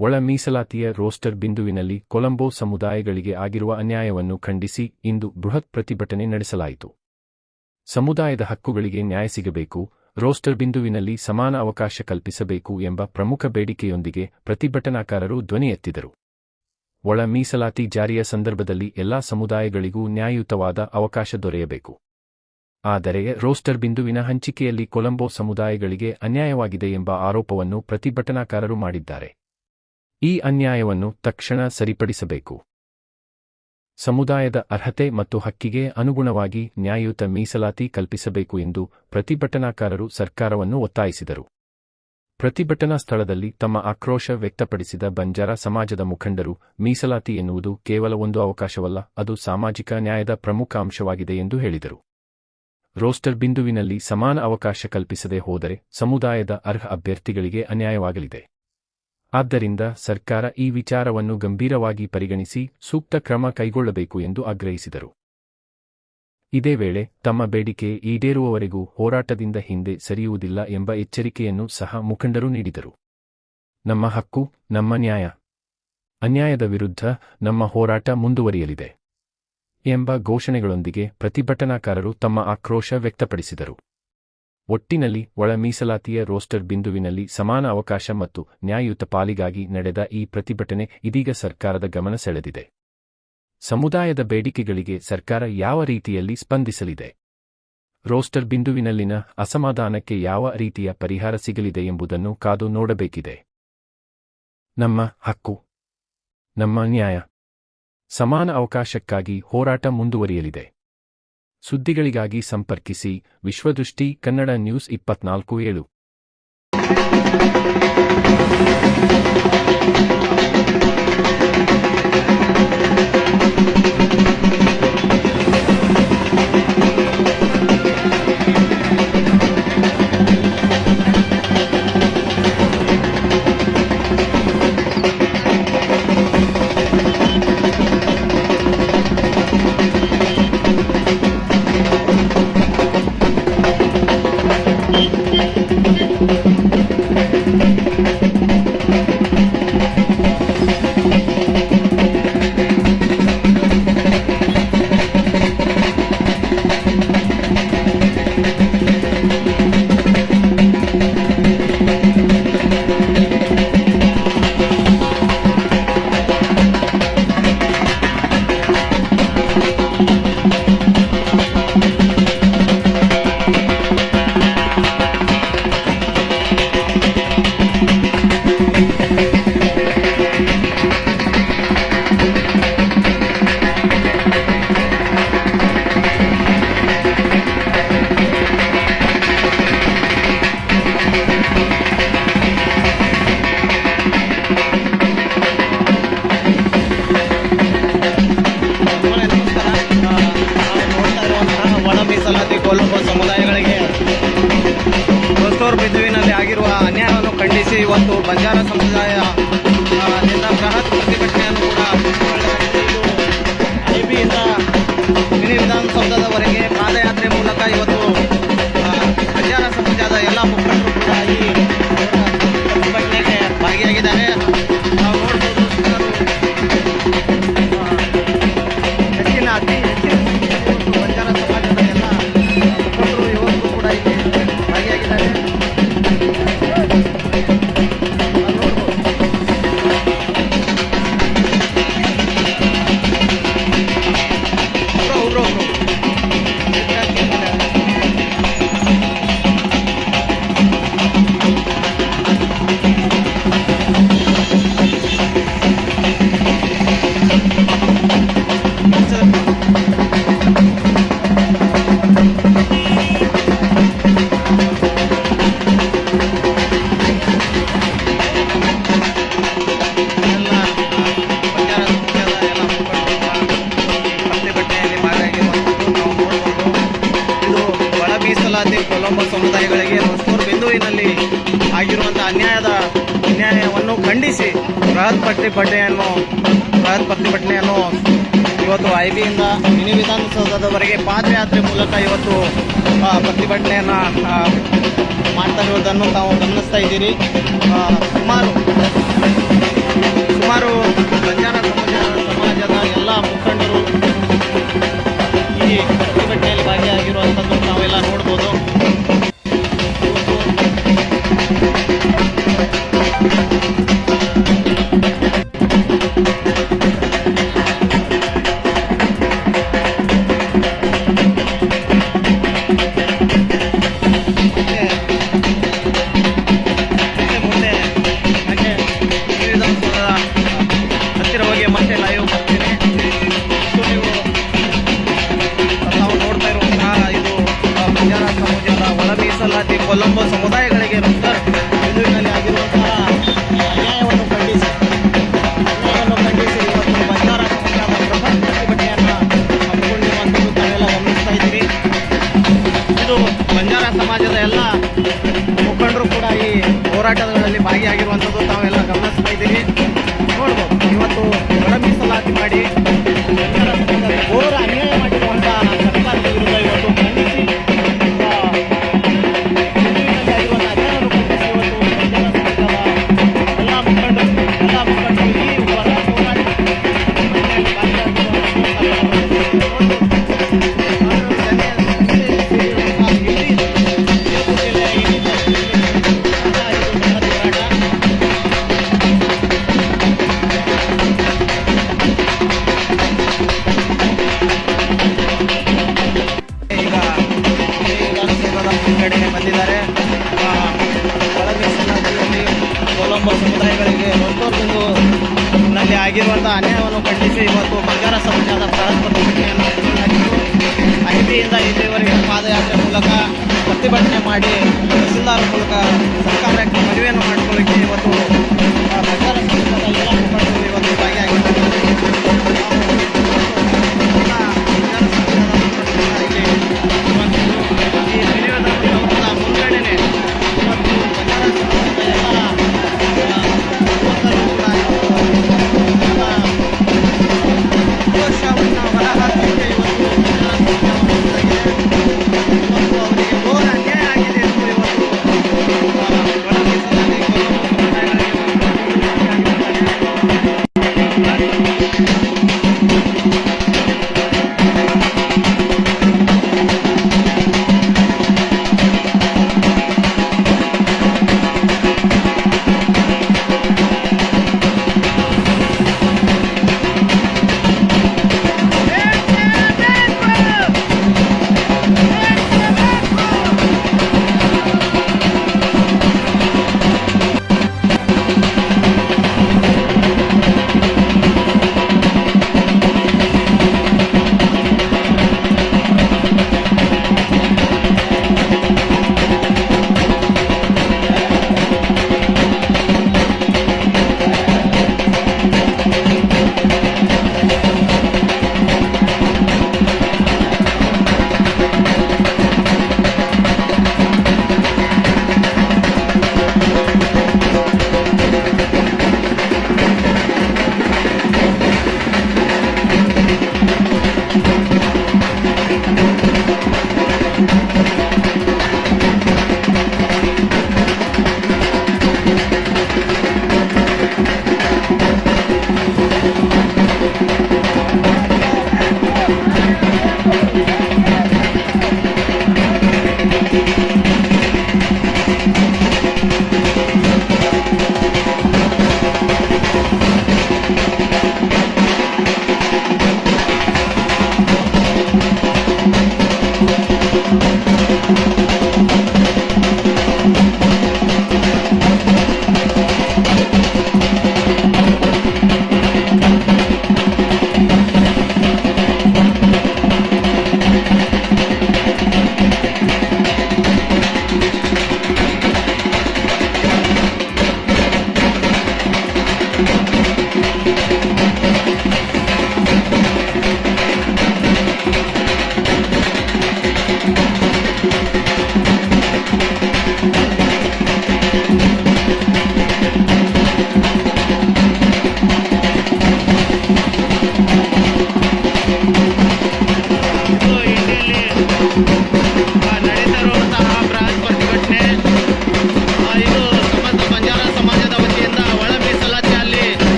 ಒಳ ಮೀಸಲಾತಿಯ ರೋಸ್ಟರ್ ಬಿಂದುವಿನಲ್ಲಿ ಕೊಲಂಬೋ ಸಮುದಾಯಗಳಿಗೆ ಆಗಿರುವ ಅನ್ಯಾಯವನ್ನು ಖಂಡಿಸಿ ಇಂದು ಬೃಹತ್ ಪ್ರತಿಭಟನೆ ನಡೆಸಲಾಯಿತು. ಸಮುದಾಯದ ಹಕ್ಕುಗಳಿಗೆ ನ್ಯಾಯ ಸಿಗಬೇಕು, ರೋಸ್ಟರ್ ಬಿಂದುವಿನಲ್ಲಿ ಸಮಾನ ಅವಕಾಶ ಕಲ್ಪಿಸಬೇಕು ಎಂಬ ಪ್ರಮುಖ ಬೇಡಿಕೆಯೊಂದಿಗೆ ಪ್ರತಿಭಟನಾಕಾರರು ಧ್ವನಿ ಎತ್ತಿದರು. ಒಳ ಮೀಸಲಾತಿ ಜಾರಿಯ ಸಂದರ್ಭದಲ್ಲಿ ಎಲ್ಲಾ ಸಮುದಾಯಗಳಿಗೂ ನ್ಯಾಯಯುತವಾದ ಅವಕಾಶ ದೊರೆಯಬೇಕು. ಆದರೆ ರೋಸ್ಟರ್ ಬಿಂದುವಿನ ಹಂಚಿಕೆಯಲ್ಲಿ ಕೊಲಂಬೋ ಸಮುದಾಯಗಳಿಗೆ ಅನ್ಯಾಯವಾಗಿದೆ ಎಂಬ ಆರೋಪವನ್ನು ಪ್ರತಿಭಟನಾಕಾರರು ಮಾಡಿದ್ದಾರೆ. ಈ ಅನ್ಯಾಯವನ್ನು ತಕ್ಷಣ ಸರಿಪಡಿಸಬೇಕು. ಸಮುದಾಯದ ಅರ್ಹತೆ ಮತ್ತು ಹಕ್ಕಿಗೆ ಅನುಗುಣವಾಗಿ ನ್ಯಾಯಯುತ ಮೀಸಲಾತಿ ಕಲ್ಪಿಸಬೇಕು ಎಂದು ಪ್ರತಿಭಟನಾಕಾರರು ಸರ್ಕಾರವನ್ನು ಒತ್ತಾಯಿಸಿದರು. ಪ್ರತಿಭಟನಾ ಸ್ಥಳದಲ್ಲಿ ತಮ್ಮ ಆಕ್ರೋಶ ವ್ಯಕ್ತಪಡಿಸಿದ ಬಂಜಾರ ಸಮಾಜದ ಮುಖಂಡರು, ಮೀಸಲಾತಿ ಎನ್ನುವುದು ಕೇವಲ ಒಂದು ಅವಕಾಶವಲ್ಲ, ಅದು ಸಾಮಾಜಿಕ ನ್ಯಾಯದ ಪ್ರಮುಖ ಅಂಶವಾಗಿದೆ ಎಂದು ಹೇಳಿದರು. ರೋಸ್ಟರ್ ಬಿಂದುವಿನಲ್ಲಿ ಸಮಾನ ಅವಕಾಶ ಕಲ್ಪಿಸದೆ ಹೋದರೆ ಸಮುದಾಯದ ಅರ್ಹ ಅಭ್ಯರ್ಥಿಗಳಿಗೆ ಅನ್ಯಾಯವಾಗಲಿದೆ. ಆದ್ದರಿಂದ ಸರ್ಕಾರ ಈ ವಿಚಾರವನ್ನು ಗಂಭೀರವಾಗಿ ಪರಿಗಣಿಸಿ ಸೂಕ್ತ ಕ್ರಮ ಕೈಗೊಳ್ಳಬೇಕು ಎಂದು ಆಗ್ರಹಿಸಿದರು. ಇದೇ ವೇಳೆ ತಮ್ಮ ಬೇಡಿಕೆ ಈಡೇರುವವರೆಗೂ ಹೋರಾಟದಿಂದ ಹಿಂದೆ ಸರಿಯುವುದಿಲ್ಲ ಎಂಬ ಎಚ್ಚರಿಕೆಯನ್ನು ಸಹ ಮುಖಂಡರು ನೀಡಿದರು. ನಮ್ಮ ಹಕ್ಕು, ನಮ್ಮ ನ್ಯಾಯ, ಅನ್ಯಾಯದ ವಿರುದ್ಧ ನಮ್ಮ ಹೋರಾಟ ಮುಂದುವರಿಯಲಿದೆ ಎಂಬ ಘೋಷಣೆಗಳೊಂದಿಗೆ ಪ್ರತಿಭಟನಾಕಾರರು ತಮ್ಮ ಆಕ್ರೋಶ ವ್ಯಕ್ತಪಡಿಸಿದರು. ಒಟ್ಟಿನಲ್ಲಿ ಒಳ ಮೀಸಲಾತಿಯ ರೋಸ್ಟರ್ ಬಿಂದುವಿನಲ್ಲಿ ಸಮಾನ ಅವಕಾಶ ಮತ್ತು ನ್ಯಾಯಯುತ ಪಾಲಿಗಾಗಿ ನಡೆದ ಈ ಪ್ರತಿಭಟನೆ ಇದೀಗ ಸರ್ಕಾರದ ಗಮನ ಸೆಳೆದಿದೆ. ಸಮುದಾಯದ ಬೇಡಿಕೆಗಳಿಗೆ ಸರ್ಕಾರ ಯಾವ ರೀತಿಯಲ್ಲಿ ಸ್ಪಂದಿಸಲಿದೆ? ರೋಸ್ಟರ್ ಬಿಂದುವಿನಲ್ಲಿನ ಅಸಮಾಧಾನಕ್ಕೆ ಯಾವ ರೀತಿಯ ಪರಿಹಾರ ಸಿಗಲಿದೆ ಎಂಬುದನ್ನು ಕಾದು ನೋಡಬೇಕಿದೆ. ನಮ್ಮ ಹಕ್ಕು, ನಮ್ಮ ನ್ಯಾಯ, ಸಮಾನ ಅವಕಾಶಕ್ಕಾಗಿ ಹೋರಾಟ ಮುಂದುವರಿಯಲಿದೆ. ಸುದ್ದಿಗಳಿಗಾಗಿ ಸಂಪರ್ಕಿಸಿ ವಿಶ್ವದೃಷ್ಟಿ ಕನ್ನಡ ನ್ಯೂಸ್ 24/7. ಕೊಲಂಬೋ ಸಮುದಾಯಗಳಿಗೆ ರೋಸ್ಟರ್ ಬಿಂದುವಿನಲ್ಲಿ ಆಗಿರುವ ಅನ್ಯಾಯವನ್ನು ಖಂಡಿಸಿ ಇವತ್ತು ಬಂಜಾರ ಸಮುದಾಯದಿಂದ ಬೃಹತ್ ಪ್ರತಿಭಟನೆಯನ್ನು ಕೂಡ ಐಬಿಯಿಂದ ಮಿನಿ ವಿಧಾನಸೌಧದವರೆಗೆ ಪಾದಯಾತ್ರೆ ಮೂಲಕ ಇವತ್ತು ಬಂಜಾರ ಸಮಾಜದ ಎಲ್ಲ ಮುಖಂಡರು ಕೂಡ ಈ ಪ್ರತಿಭಟನೆಗೆ ಭಾಗಿಯಾಗಿದ್ದಾರೆ. ನಾವು ನೋಡ್ಬೋದು ಅತಿ ಹೆಚ್ಚಿನ ಬಂಜಾರ ಸಮಾಜದ ಎಲ್ಲ ಮುಖಂಡರು ಯುವಕರು ಕೂಡ ಇಲ್ಲಿ ಭಾಗಿಯಾಗಿದ್ದಾರೆ. ಕೊಲಂಬೋ ಸಮುದಾಯಗಳಿಗೆ ರೋಸ್ಟರ್ ಬಿಂದುವಿನಲ್ಲಿ ಆಗಿರುವಂತಹ ಅನ್ಯಾಯವನ್ನು ಖಂಡಿಸಿ ಬೃಹತ್ ಪ್ರತಿಭಟನೆಯನ್ನು ಇವತ್ತು ಐಬಿಯಿಂದ ಮಿನಿ ವಿಧಾನಸೌಧದವರೆಗೆ ಪಾದಯಾತ್ರೆ ಮೂಲಕ ಇವತ್ತು ಪ್ರತಿಭಟನೆಯನ್ನು ಮಾಡ್ತಾ ಇರುವುದನ್ನು ತಾವು ಗಮನಿಸ್ತಾ ಇದ್ದೀರಿ. ಸುಮಾರು ನಲ್ಲಿ ಆಗಿರುವಂತಹ ಅನ್ಯಾಯವನ್ನು ಖಂಡಿಸಿ ಇವತ್ತು ಬಂಜಾರ ಸಮಾಜದ ಬೃಹತ್ ಪ್ರತಿಭಟನೆಯನ್ನು ಹಮ್ಮಿಕೊಳ್ಳಲಾಗಿತ್ತು. ಅಹಿಂಸೆಯಿಂದ ಇಲ್ಲಿಯವರೆಗೆ ಪಾದಯಾತ್ರೆ ಮೂಲಕ ಪ್ರತಿಭಟನೆ ಮಾಡಿ ತಹಸೀಲ್ದಾರ್ ಮೂಲಕ ಸರ್ಕಾರಕ್ಕೆ ಮನವಿಯನ್ನು ಮಾಡಿಕೊಳ್ಳಿಕ್ಕೆ ಇವತ್ತು ಬಂಜಾರ ಸಮಾಜದ ಎಲ್ಲ ಮುಖಂಡರು ಇವತ್ತು ಭಾಗಿಯಾಗಿದ್ದಾರೆ. ಈ ವಿನಿಯೋಗದ ಮುನ್ನಡೆನೆ ಇವತ್ತು ಬಂಜಾರ ಸಮಾಜದ ಎಲ್ಲ ವರ್ಷವನ್ನು ಹೊರಹಾಕಲಿಕ್ಕೆ ಇವತ್ತು ಅವರಿಗೆ ಘೋರ ಅನ್ಯಾಯ ಆಗಿದೆ ಎಂದು ಇವತ್ತು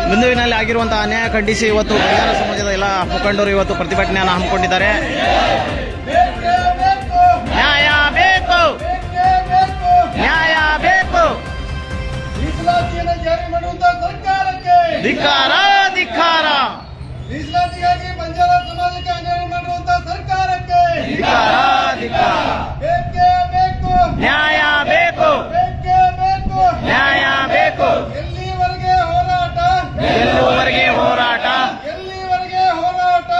ಬಿಂದುವಿನಲ್ಲಿ ಆಗಿರುವಂತಹ ಅನ್ಯಾಯ ಖಂಡಿಸಿ ಇವತ್ತು ಬಂಜಾರ ಸಮಾಜದ ಎಲ್ಲ ಮುಖಂಡರು ಇವತ್ತು ಪ್ರತಿಭಟನೆಯನ್ನು ಹಮ್ಮಿಕೊಂಡಿದ್ದಾರೆ. ನ್ಯಾಯ ಬೇಕು, ನ್ಯಾಯ ಬೇಕು, ಮೀಸಲಾತಿಯನ್ನು ಜಾರಿ ಮಾಡುವಂತಹ ಸರ್ಕಾರಕ್ಕೆ ಧಿಕ್ಕಾರ, ಧಿಕ್ಕಾರ, ಮೀಸಲಾತಿಗಾಗಿ ಬಂಜಾರ ಸಮಾಜಕ್ಕೆ ಅನ್ಯಾಯ ಮಾಡುವಂತಹ ಸರ್ಕಾರಕ್ಕೆ ಧಿಕ್ಕಾರ, ಧಿಕ್ಕಾರ, ಬೇಕೇ ಬೇಕು, ನ್ಯಾಯ ಬೇಕು, ಬೇಕೇ ಬೇಕು, ನ್ಯಾಯ ಬೇಕು. ಎಲ್ಲಿವರೆಗೆ ಹೋರಾಟ, ಎಲ್ಲೂವರೆಗೆ ಹೋರಾಟ, ಎಲ್ಲಿವರೆಗೆ ಹೋರಾಟ,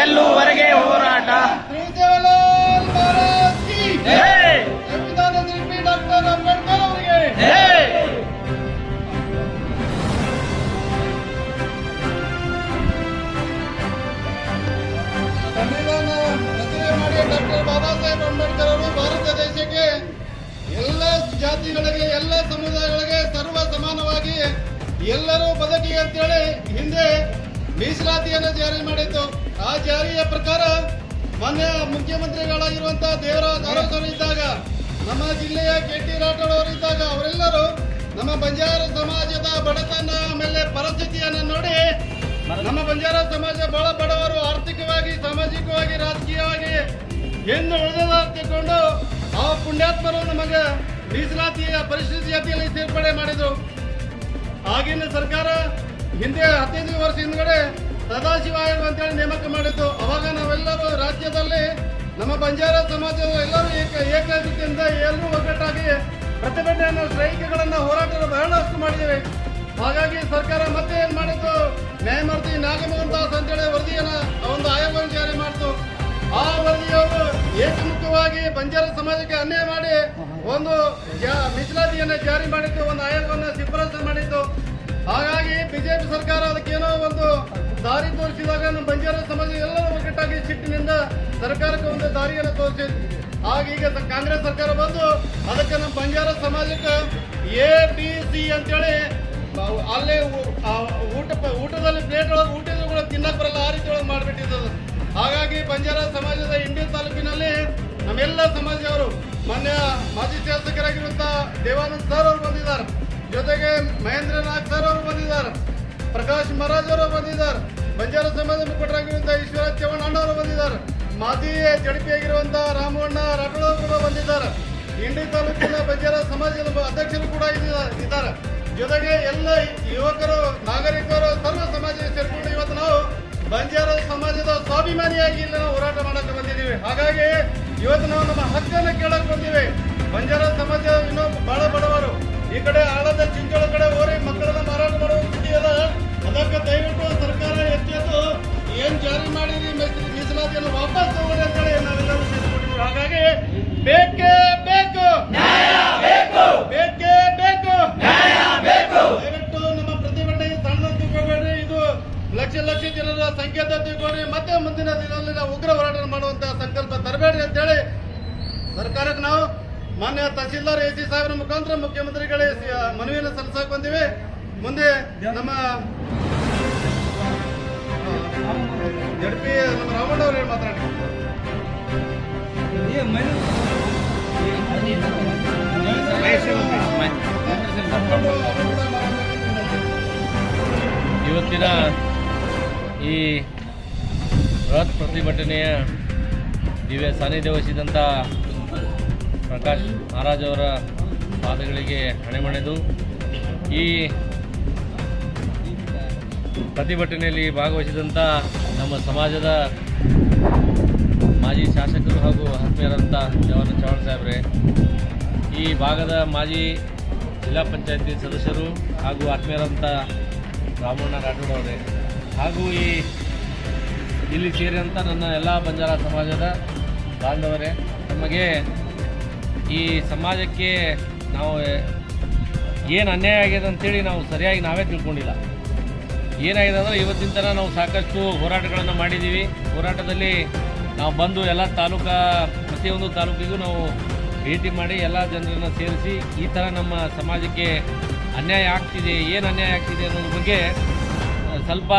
ಎಲ್ಲೂವರೆಗೆ ಹೋರಾಟ. ಶ್ರೀ ಜವಾಹರಲಾಲ್ ಮಹಾರಾಜ್ ಕಿ ಜೈ, ಸಂವಿಧಾನ ಶಿಲ್ಪಿ ಡಾಕ್ಟರ್ ಅಂಬೇಡ್ಕರ್ ಅವರಿಗೆ ಜೈ. ಸಂವಿಧಾನ ರಚನೆ ಮಾಡಿ ಡಾಕ್ಟರ್ ಬಾಬಾ ಸಾಹೇಬ್ ಅಂಬೇಡ್ಕರ್ ಅವರು ಭಾರತ ದೇಶಕ್ಕೆ ಎಲ್ಲ ಜಾತಿಗಳಿಗೆ, ಎಲ್ಲ ಸಮುದಾಯಗಳಿಗೆ ಸರ್ವ ಸಮಾನವಾಗಿ ಎಲ್ಲರೂ ಬದುಕಿ ಅಂತೇಳಿ ಹಿಂದೆ ಮೀಸಲಾತಿಯನ್ನು ಜಾರಿ ಮಾಡಿತ್ತು. ಆ ಜಾರಿಯ ಪ್ರಕಾರ ಮಾನ್ಯ ಮುಖ್ಯಮಂತ್ರಿಗಳಾಗಿರುವಂತಹ ದೇವರಾಜ್ ಅರಸರು ಇದ್ದಾಗ, ನಮ್ಮ ಜಿಲ್ಲೆಯ KT ರಾಠೋಡ್ ಅವರು ಇದ್ದಾಗ ಅವರೆಲ್ಲರೂ ನಮ್ಮ ಬಂಜಾರ ಸಮಾಜದ ಬಡತನ ಆಮೇಲೆ ಪರಿಸ್ಥಿತಿಯನ್ನು ನೋಡಿ ನಮ್ಮ ಬಂಜಾರ ಸಮಾಜ ಬಹಳ ಬಡವರು, ಆರ್ಥಿಕವಾಗಿ, ಸಾಮಾಜಿಕವಾಗಿ, ರಾಜಕೀಯವಾಗಿ ಎಂದು ಉಳಿದ ತಿಳ್ಕೊಂಡು ಆ ಪುಣ್ಯಾತ್ಮರು ನಮಗೆ ಮೀಸಲಾತಿಯ ಪರಿಶಿಷ್ಟ ಜಾತಿಯಲ್ಲಿ ಸೇರ್ಪಡೆ ಮಾಡಿದ್ರು. ಆಗಿನ ಸರ್ಕಾರ ಹಿಂದೆ 15 ವರ್ಷ ಹಿಂದ್ಗಡೆ ಸದಾಶಿವ ಆಯೋಗ ಅಂತೇಳಿ ನೇಮಕ ಮಾಡಿತ್ತು. ಅವಾಗ ನಾವೆಲ್ಲರೂ ರಾಜ್ಯದಲ್ಲಿ ನಮ್ಮ ಬಂಜಾರ ಸಮಾಜದ ಎಲ್ಲರೂ ಏಕರೀತಿಯಿಂದ ಎಲ್ಲರೂ ಒಗ್ಗಟ್ಟಾಗಿ ಪ್ರತಿಭಟನೆಯನ್ನು ಸ್ಟ್ರೈಕ್ಗಳನ್ನು ಹೋರಾಟಗಳು ಬಹಳಷ್ಟು ಮಾಡಿದ್ದೇವೆ. ಹಾಗಾಗಿ ಸರ್ಕಾರ ಮತ್ತೆ ಏನ್ ಮಾಡಿತ್ತು, ನ್ಯಾಯಮೂರ್ತಿ ನಾಗಮೋಹನ್ ದಾಸ್ ಅಂತೇಳಿ ವರದಿಯನ್ನ ಒಂದು ಆಯೋಗವನ್ನು ಜಾರಿ ಮಾಡಿತು. ಆ ವರದಿಯವರು ಏಕಮುಖವಾಗಿ ಬಂಜಾರ ಸಮಾಜಕ್ಕೆ ಅನ್ಯಾಯ ಮಾಡಿ ಒಂದು ಮೀಸಲಾತಿಯನ್ನು ಜಾರಿ ಮಾಡಿತ್ತು, ಒಂದು ಆಯೋಗವನ್ನು ಶಿಫಾರಸು ಮಾಡಿತ್ತು. ಹಾಗಾಗಿ ಬಿಜೆಪಿ ಸರ್ಕಾರ ಅದಕ್ಕೇನೋ ಒಂದು ದಾರಿ ತೋರಿಸಿದಾಗ ನಮ್ಮ ಬಂಜಾರ ಸಮಾಜ ಎಲ್ಲರೂ ಒಗ್ಗಟ್ಟಾಗಿ ಸಿಟ್ಟಿನಿಂದ ಸರ್ಕಾರಕ್ಕೆ ಒಂದು ದಾರಿಯನ್ನು ತೋರಿಸಿದ್ರು. ಈಗ ಕಾಂಗ್ರೆಸ್ ಸರ್ಕಾರ ಬಂದು ಅದಕ್ಕೆ ನಮ್ಮ ಬಂಜಾರ ಸಮಾಜಕ್ಕೆ ABC ಅಂತೇಳಿ ಅಲ್ಲೇ ಊಟದಲ್ಲಿ ಪ್ಲೇಟ್ ಒಳಗೆ ಊಟಗಳು ತಿನ್ನಕ್ ಬರಲ್ಲ, ಆ ರೀತಿ ಒಳಗೆ ಮಾಡಿಬಿಟ್ಟಿದ್ದು. ಹಾಗಾಗಿ ಬಂಜಾರ ಸಮಾಜದ ಇಂಡಿ ತಾಲೂಕಿನಲ್ಲಿ ನಮ್ಮೆಲ್ಲ ಸಮಾಜದವರು ಮೊನ್ನೆ ಮಾಜಿ ಶಾಸಕರಾಗಿರುವಂತಹ ದೇವಾನಂದ್ ಸರ್ ಅವರು ಬಂದಿದ್ದಾರೆ, ಜೊತೆಗೆ ಮಹೇಂದ್ರ ನಾಗ್ ಸರ್ ಅವರು ಬಂದಿದ್ದಾರೆ, ಪ್ರಕಾಶ್ ಮಹಾರಾಜ್ ಅವರು ಬಂದಿದ್ದಾರೆ, ಬಂಜಾರ ಸಮಾಜ ಮುಖಂಡರಾಗಿರುವಂತಹ ಈಶ್ವರ ಚವ್ಹಾಣ್ ಅಣ್ಣವರು ಬಂದಿದ್ದಾರೆ, ಮಾಜಿ ಜಡಿಪಿ ಆಗಿರುವಂತಹ ರಾಮಣ್ಣ ರಾಠೋಡ್ ಅವರು ಬಂದಿದ್ದಾರೆ, ಇಂಡಿ ತಾಲೂಕಿನ ಬಂಜಾರ ಸಮಾಜದ ಅಧ್ಯಕ್ಷರು ಕೂಡ ಇದ್ದಾರೆ. ಜೊತೆಗೆ ಎಲ್ಲ ಯುವಕರು, ನಾಗರಿಕರು, ಸರ್ವ ಸಮಾಜ ಸೇರಿಕೊಂಡು ಇವತ್ತು ನಾವು ಬಂಜಾರ ಸಮಾಜದ ಸ್ವಾಭಿಮಾನಿಯಾಗಿ ಇಲ್ಲಿ ನಾವು ಹೋರಾಟ ಮಾಡಕ್ಕೆ ಬಂದಿದ್ದೀವಿ. ಹಾಗಾಗಿ ಇವತ್ತು ನಾವು ನಮ್ಮ ಹಕ್ಕನ್ನು ಕೇಳಕ್ ಬಂದಿವೆ. ಬಂಜಾರ ಸಮಾಜ ಇನ್ನೂ ಬಹಳ ಬಡವರು, ಈ ಕಡೆ ಆಳದ ಚಿಂಚೋಳ ಕಡೆ ಹೋರಿ ಮಕ್ಕಳನ್ನ ಮಾರಾಟ ಮಾಡುವ ಸ್ಥಿತಿ ಅದ. ಅದಕ್ಕೆ ದಯವಿಟ್ಟು ಸರ್ಕಾರ ಎಚ್ಚೆತ್ತು ಏನ್ ಜಾರಿ ಮಾಡಿದ್ರಿ ಮೀಸಲಾತಿಯನ್ನು ವಾಪಸ್ ತಗೊಳ್ಳಿ ಅಂತೇಳಿ ನಾವೆಲ್ಲರೂ ಸೇರಿಕೊಂಡಿದ್ದೀವಿ. ಹಾಗಾಗಿ ಬೇಕೇ ಬೇಕು, ಬೇಕೇ ಬೇಕು, ದಯವಿಟ್ಟು ನಮ್ಮ ಪ್ರತಿಭಟನೆಗೆ ಸಣ್ಣ ತಿಳ್ಕೊಬೇಡ್ರಿ. ಇದು ಲಕ್ಷ ಲಕ್ಷ ಜನರ ಸಂಕೇತ ತಿಳ್ಕೊಂಡ್ರಿ. ಮತ್ತೆ ಮುಂದಿನ ದಿನದಲ್ಲಿ ನಾವು ಉಗ್ರ ಹೋರಾಟ ಮಾಡುವಂತ ಸಂಕಲ್ಪ ತರಬೇಡ್ರಿ ಅಂತೇಳಿ ಸರ್ಕಾರಕ್ಕೆ ನಾವು ಮಾನ್ಯ ತಹಸೀಲ್ದಾರ್ AC ಸಾಹೇಬ್ರ ಮುಖಾಂತರ ಮುಖ್ಯಮಂತ್ರಿಗಳೇ ಮನವಿಯನ್ನು ಸಲ್ಲಿಸಕ್ ಬಂದಿವೆ. ಮುಂದೆ ನಮ್ಮ ಜಡ್ಪಿ ನಮ್ಮ ರಾಮಣ್ಣ ಅವರು ಮಾತಾಡಿ. ಇವತ್ತಿನ ಈ ಬೃಹತ್ ಪ್ರತಿಭಟನೆಯ ದಿವ್ಯ ಸಾನ್ನಿಧ್ಯ ವಹಿಸಿದಂಥ ಪ್ರಕಾಶ್ ಮಹಾರಾಜ್ ಅವರ ಪಾದಗಳಿಗೆ ಹಣೆಮಣೆದು ಈ ಪ್ರತಿಭಟನೆಯಲ್ಲಿ ಭಾಗವಹಿಸಿದಂಥ ನಮ್ಮ ಸಮಾಜದ ಮಾಜಿ ಶಾಸಕರು ಹಾಗೂ ಆತ್ಮೀಯರಂಥ ದೇವಾನಂದ್ ಚವ್ಹಾಣ್ ಸಾಹೇಬ್ರೆ, ಈ ಭಾಗದ ಮಾಜಿ ಜಿಲ್ಲಾ ಪಂಚಾಯತಿ ಸದಸ್ಯರು ಹಾಗೂ ಆತ್ಮೀಯರಂಥ ರಾಮಣ್ಣ ರಾಠೋಡ್ ಅವರೇ, ಹಾಗೂ ಇಲ್ಲಿ ಸೇರಿದಂಥ ನನ್ನ ಎಲ್ಲ ಬಂಜಾರ ಸಮಾಜದ ಬಾಂಧವರೇ, ನಮಗೆ ಈ ಸಮಾಜಕ್ಕೆ ನಾವು ಏನು ಅನ್ಯಾಯ ಆಗಿದೆ ಅಂತೇಳಿ ನಾವು ಸರಿಯಾಗಿ ನಾವೇ ತಿಳ್ಕೊಂಡಿಲ್ಲ. ಏನಾಗಿದೆ ಅಂದರೆ ಇವತ್ತಿನ ತನಕ ನಾವು ಸಾಕಷ್ಟು ಹೋರಾಟಗಳನ್ನು ಮಾಡಿದ್ದೀವಿ. ಹೋರಾಟದಲ್ಲಿ ನಾವು ಬಂದು ಎಲ್ಲ ಪ್ರತಿಯೊಂದು ತಾಲೂಕಿಗೂ ನಾವು ಭೇಟಿ ಮಾಡಿ ಎಲ್ಲ ಜನರನ್ನು ಸೇರಿಸಿ ಈ ಥರ ನಮ್ಮ ಸಮಾಜಕ್ಕೆ ಅನ್ಯಾಯ ಆಗ್ತಿದೆ, ಏನು ಅನ್ಯಾಯ ಆಗ್ತಿದೆ ಅನ್ನೋದ್ರ ಬಗ್ಗೆ ಸ್ವಲ್ಪ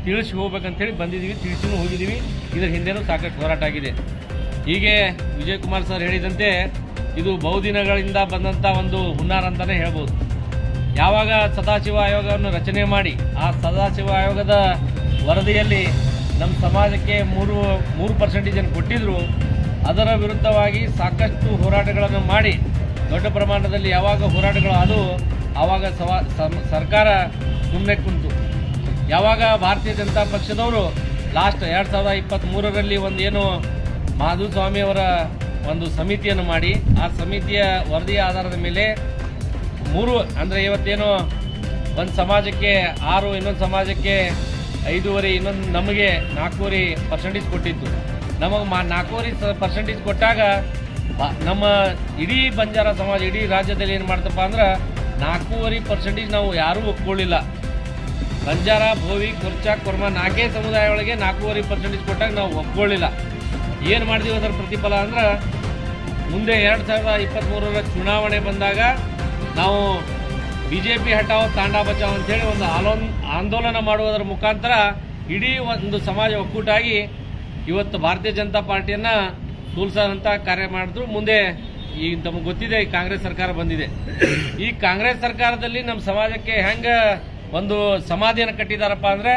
ತಿಳಿಸಿ ಹೋಗ್ಬೇಕಂತೇಳಿ ಬಂದಿದ್ದೀವಿ, ತಿಳಿಸಿನೂ ಹೋಗಿದ್ದೀವಿ. ಇದರ ಹಿಂದೆನೂ ಸಾಕಷ್ಟು ಹೋರಾಟ ಆಗಿದೆ. ಹೀಗೆ ವಿಜಯ್ ಕುಮಾರ್ ಸರ್ ಹೇಳಿದಂತೆ ಇದು ಬಹುದಿನಗಳಿಂದ ಬಂದಂಥ ಒಂದು ಹುನ್ನಾರ ಅಂತಲೇ ಹೇಳ್ಬೋದು. ಯಾವಾಗ ಸದಾಶಿವ ಆಯೋಗವನ್ನು ರಚನೆ ಮಾಡಿ ಆ ಸದಾಶಿವ ಆಯೋಗದ ವರದಿಯಲ್ಲಿ ನಮ್ಮ ಸಮಾಜಕ್ಕೆ 3% ಕೊಟ್ಟಿದ್ದರು, ಅದರ ವಿರುದ್ಧವಾಗಿ ಸಾಕಷ್ಟು ಹೋರಾಟಗಳನ್ನು ಮಾಡಿ ದೊಡ್ಡ ಪ್ರಮಾಣದಲ್ಲಿ ಯಾವಾಗ ಹೋರಾಟಗಳು ಆದವು ಆವಾಗ ಸರ್ಕಾರ ಸುಮ್ಮನೆ ಕುಂತು. ಯಾವಾಗ ಭಾರತೀಯ ಜನತಾ ಪಕ್ಷದವರು ಲಾಸ್ಟ್ 2023ರಲ್ಲಿ ಒಂದೇನು ಮಾಧುಸ್ವಾಮಿಯವರ ಒಂದು ಸಮಿತಿಯನ್ನು ಮಾಡಿ ಆ ಸಮಿತಿಯ ವರದಿಯ ಆಧಾರದ ಮೇಲೆ 3 ಅಂದರೆ ಇವತ್ತೇನು ಒಂದು ಸಮಾಜಕ್ಕೆ 6, ಇನ್ನೊಂದು ಸಮಾಜಕ್ಕೆ 5.5, ಇನ್ನೊಂದು ನಮಗೆ 4.5% ಕೊಟ್ಟಿತ್ತು. ನಮಗೆ 4.5% ಕೊಟ್ಟಾಗ ನಮ್ಮ ಇಡೀ ಬಂಜಾರ ಸಮಾಜ ಇಡೀ ರಾಜ್ಯದಲ್ಲಿ ಏನು ಮಾಡ್ತಪ್ಪ ಅಂದ್ರೆ 4.5% ನಾವು ಯಾರೂ ಒಪ್ಕೊಳ್ಳಿಲ್ಲ. ಬಂಜಾರ, ಭೋವಿ, ಕುರ್ಚ, ಕುರ್ಮ 4 ಸಮುದಾಯಗಳಿಗೆ 4.5% ಕೊಟ್ಟಾಗ ನಾವು ಒಪ್ಕೊಳ್ಳಿಲ್ಲ. ಏನು ಮಾಡಿದೀವಿ ಅದರ ಪ್ರತಿಫಲ ಅಂದ್ರೆ ಮುಂದೆ 2023ರ ಚುನಾವಣೆ ಬಂದಾಗ ನಾವು BJP ಹಟಾವ್ ತಾಂಡಾ ಬಚಾವ್ ಅಂತೇಳಿ ಒಂದು ಆಂದೋಲನ ಮಾಡುವುದರ ಮುಖಾಂತರ ಇಡೀ ಒಂದು ಸಮಾಜ ಒಕ್ಕೂಟಾಗಿ ಇವತ್ತು ಭಾರತೀಯ ಜನತಾ ಪಾರ್ಟಿಯನ್ನು ಸೋಲಿಸೋಂಥ ಕಾರ್ಯ ಮಾಡಿದ್ರು. ಮುಂದೆ ಈಗ ತಮಗೆ ಗೊತ್ತಿದೆ ಈ ಕಾಂಗ್ರೆಸ್ ಸರ್ಕಾರ ಬಂದಿದೆ. ಈ ಕಾಂಗ್ರೆಸ್ ಸರ್ಕಾರದಲ್ಲಿ ನಮ್ಮ ಸಮಾಜಕ್ಕೆ ಹೆಂಗೆ ಒಂದು ಸಮಾಧಿಯನ್ನು ಕಟ್ಟಿದಾರಪ್ಪ ಅಂದರೆ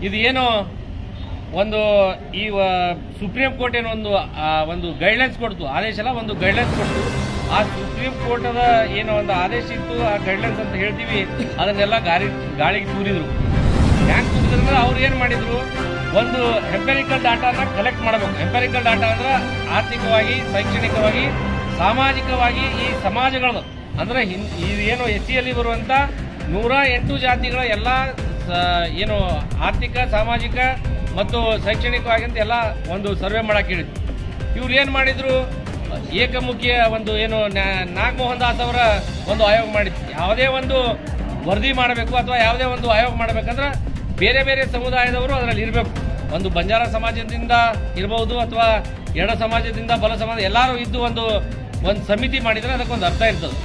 ಇದು ಏನು ಒಂದು ಈ ಸುಪ್ರೀಂ ಕೋರ್ಟ್ ಏನೋ ಒಂದು ಗೈಡ್ಲೈನ್ಸ್ ಕೊಡ್ತು, ಆದೇಶ ಅಲ್ಲ, ಒಂದು ಗೈಡ್ಲೈನ್ಸ್ ಕೊಡ್ತು. ಆ ಸುಪ್ರೀಂ ಕೋರ್ಟದ ಏನೋ ಒಂದು ಆದೇಶ ಇತ್ತು, ಆ ಗೈಡ್ಲೈನ್ಸ್ ಅಂತ ಹೇಳ್ತೀವಿ, ಅದನ್ನೆಲ್ಲ ಗಾಳಿಗೆ ತೂರಿದ್ರು. ಹ್ಯಾಂಗೆ ತೂರಿದ್ರು ಅಂದ್ರೆ ಅವ್ರು ಏನು ಮಾಡಿದ್ರು, ಒಂದು ಎಂಪೆರಿಕಲ್ ಡಾಟಾನ ಕಲೆಕ್ಟ್ ಮಾಡಬೇಕು. ಎಂಪೆರಿಕಲ್ ಡಾಟಾ ಅಂದ್ರೆ ಆರ್ಥಿಕವಾಗಿ, ಶೈಕ್ಷಣಿಕವಾಗಿ ಸಾಮಾಜಿಕವಾಗಿ ಈ ಸಮಾಜಗಳು ಅಂದರೆ ಏನು SC ಬರುವಂಥ 108 ಜಾತಿಗಳ ಎಲ್ಲ ಏನು ಆರ್ಥಿಕ ಸಾಮಾಜಿಕ ಮತ್ತು ಶೈಕ್ಷಣಿಕವಾಗಿ ಎಲ್ಲ ಒಂದು ಸರ್ವೆ ಮಾಡಕ್ಕೆ ಹೇಳಿದ್ರು. ಇವ್ರು ಏನು ಮಾಡಿದ್ರು, ಏಕಮುಖಿಯ ಒಂದು ಏನು ನಾಗಮೋಹನ್ ದಾಸ್ ಅವರ ಒಂದು ಆಯೋಗ ಮಾಡಿದ್ರು. ಯಾವುದೇ ಒಂದು ವರದಿ ಮಾಡಬೇಕು ಅಥವಾ ಯಾವುದೇ ಒಂದು ಆಯೋಗ ಮಾಡಬೇಕಂದ್ರೆ ಬೇರೆ ಬೇರೆ ಸಮುದಾಯದವರು ಅದರಲ್ಲಿ ಇರಬೇಕು. ಒಂದು ಬಂಜಾರ ಸಮಾಜದಿಂದ ಇರ್ಬೋದು ಅಥವಾ ಎಡ ಸಮಾಜದಿಂದ ಬಲ ಸಮಾಜ ಎಲ್ಲರೂ ಇದ್ದು ಒಂದು ಸಮಿತಿ ಮಾಡಿದರೆ ಅದಕ್ಕೊಂದು ಅರ್ಥ ಇರ್ತದೆ.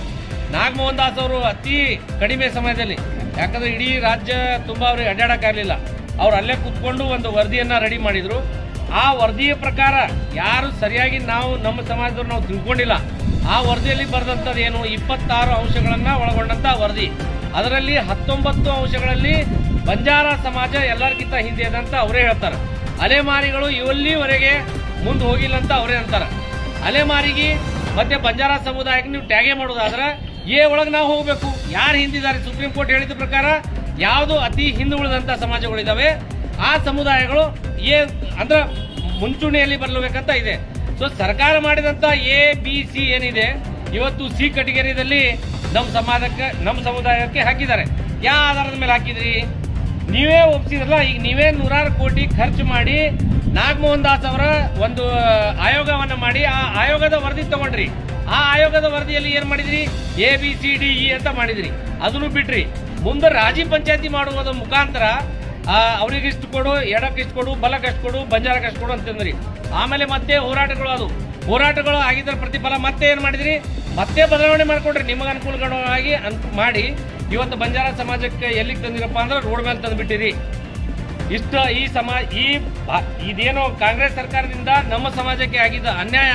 ನಾಗಮೋಹನ್ ದಾಸ್ ಅವರು ಅತಿ ಕಡಿಮೆ ಸಮಯದಲ್ಲಿ, ಯಾಕಂದರೆ ಇಡೀ ರಾಜ್ಯ ತುಂಬ ಅವ್ರಿಗೆ ಅಡ್ಡಾಡೋಕ್ಕಾಗಲಿಲ್ಲ, ಅವ್ರು ಅಲ್ಲೇ ಕೂತ್ಕೊಂಡು ಒಂದು ವರದಿಯನ್ನು ರೆಡಿ ಮಾಡಿದರು. ಆ ವರದಿಯ ಪ್ರಕಾರ ಯಾರು ಸರಿಯಾಗಿ ನಮ್ಮ ಸಮಾಜದವ್ರು ನಾವು ತಿಳ್ಕೊಂಡಿಲ್ಲ. ಆ ವರದಿಯಲ್ಲಿ ಬರೆದಂಥದ್ದು ಏನು 26 ಅಂಶಗಳನ್ನು ಒಳಗೊಂಡಂಥ ವರದಿ. ಅದರಲ್ಲಿ 19 ಅಂಶಗಳಲ್ಲಿ ಬಂಜಾರ ಸಮಾಜ ಎಲ್ಲರಿಗಿಂತ ಹಿಂದೆ ಇದೆ ಅಂತ ಅವರೇ ಹೇಳ್ತಾರೆ. ಅಲೆಮಾರಿಗಳು ಇಲ್ಲಿವರೆಗೆ ಮುಂದೆ ಹೋಗಿಲ್ಲ ಅಂತ ಅವರೇ ಅಂತಾರೆ. ಅಲೆಮಾರಿಗೆ ಮತ್ತೆ ಬಂಜಾರ ಸಮುದಾಯಕ್ಕೆ ನೀವು ಟ್ಯಾಗೆ ಮಾಡೋದಾದ್ರೆ ಒಳಗೆ ನಾವು ಹೋಗಬೇಕು. ಯಾರು ಹಿಂದಿದ್ದಾರೆ, ಸುಪ್ರೀಂ ಕೋರ್ಟ್ ಹೇಳಿದ ಪ್ರಕಾರ ಯಾವುದು ಅತಿ ಹಿಂದೆ ಉಳಿದಂಥ ಸಮಾಜಗಳಿದ್ದಾವೆ ಆ ಸಮುದಾಯಗಳು ಅಂದ್ರೆ ಮುಂಚೂಣಿಯಲ್ಲಿ ಬರಬೇಕಂತ ಇದೆ. ಸೊ ಸರ್ಕಾರ ಮಾಡಿದಂಥ ABC ಏನಿದೆ ಇವತ್ತು C ಕ್ಯಾಟಗರಿಯಲ್ಲಿ ನಮ್ಮ ಸಮುದಾಯಕ್ಕೆ ಹಾಕಿದ್ದಾರೆ. ಯಾವ ಆಧಾರದ ಮೇಲೆ ಹಾಕಿದ್ರಿ? ನೀವೇ ಒಪ್ಪಿಸಿದ್ರಲ್ಲ. ಈಗ ನೀವೇ 100 ಕೋಟಿ ಖರ್ಚು ಮಾಡಿ ನಾಗಮೋಹನ್ ದಾಸ್ ಅವರ ಒಂದು ಆಯೋಗವನ್ನು ಮಾಡಿ ಆ ಆಯೋಗದ ವರದಿ ತಗೊಂಡ್ರಿ. ಆ ಆಯೋಗದ ವರದಿಯಲ್ಲಿ ಏನ್ ಮಾಡಿದ್ರಿ? ABCDE ಅಂತ ಮಾಡಿದ್ರಿ. ಅದನ್ನು ಬಿಟ್ರಿ. ಮುಂದೆ ರಾಜಿ ಪಂಚಾಯತಿ ಮಾಡುವುದರ ಮುಖಾಂತರ ಅವ್ರಿಗೆ ಇಷ್ಟು ಕೊಡು, ಎಡಕ್ಕೆ ಇಷ್ಟು ಕೊಡು, ಬಲಕ್ಕೆ ಅಷ್ಟು ಕೊಡು, ಬಂಜಾರಕ್ಕೆ ಅಷ್ಟು ಕೊಡು ಅಂತಂದ್ರಿ. ಆಮೇಲೆ ಮತ್ತೆ ಹೋರಾಟಗಳು ಆಗಿದ್ದರ ಪ್ರತಿಫಲ ಮತ್ತೆ ಏನ್ ಮಾಡಿದ್ರಿ? ಮತ್ತೆ ಬದಲಾವಣೆ ಮಾಡ್ಕೊಡ್ರಿ. ನಿಮಗೆ ಅನುಕೂಲವಾಗಿ ಮಾಡಿ ಇವತ್ತು ಬಂಜಾರ ಸಮಾಜಕ್ಕೆ ಎಲ್ಲಿಗೆ ತಂದಿರಪ್ಪ ಅಂದ್ರೆ ರೋಡ್ ಮೇಲೆ ತಂದುಬಿಟ್ಟಿರಿ. ಇದೇನೋ ಕಾಂಗ್ರೆಸ್ ಸರ್ಕಾರದಿಂದ ನಮ್ಮ ಸಮಾಜಕ್ಕೆ ಆಗಿದ್ದ ಅನ್ಯಾಯ,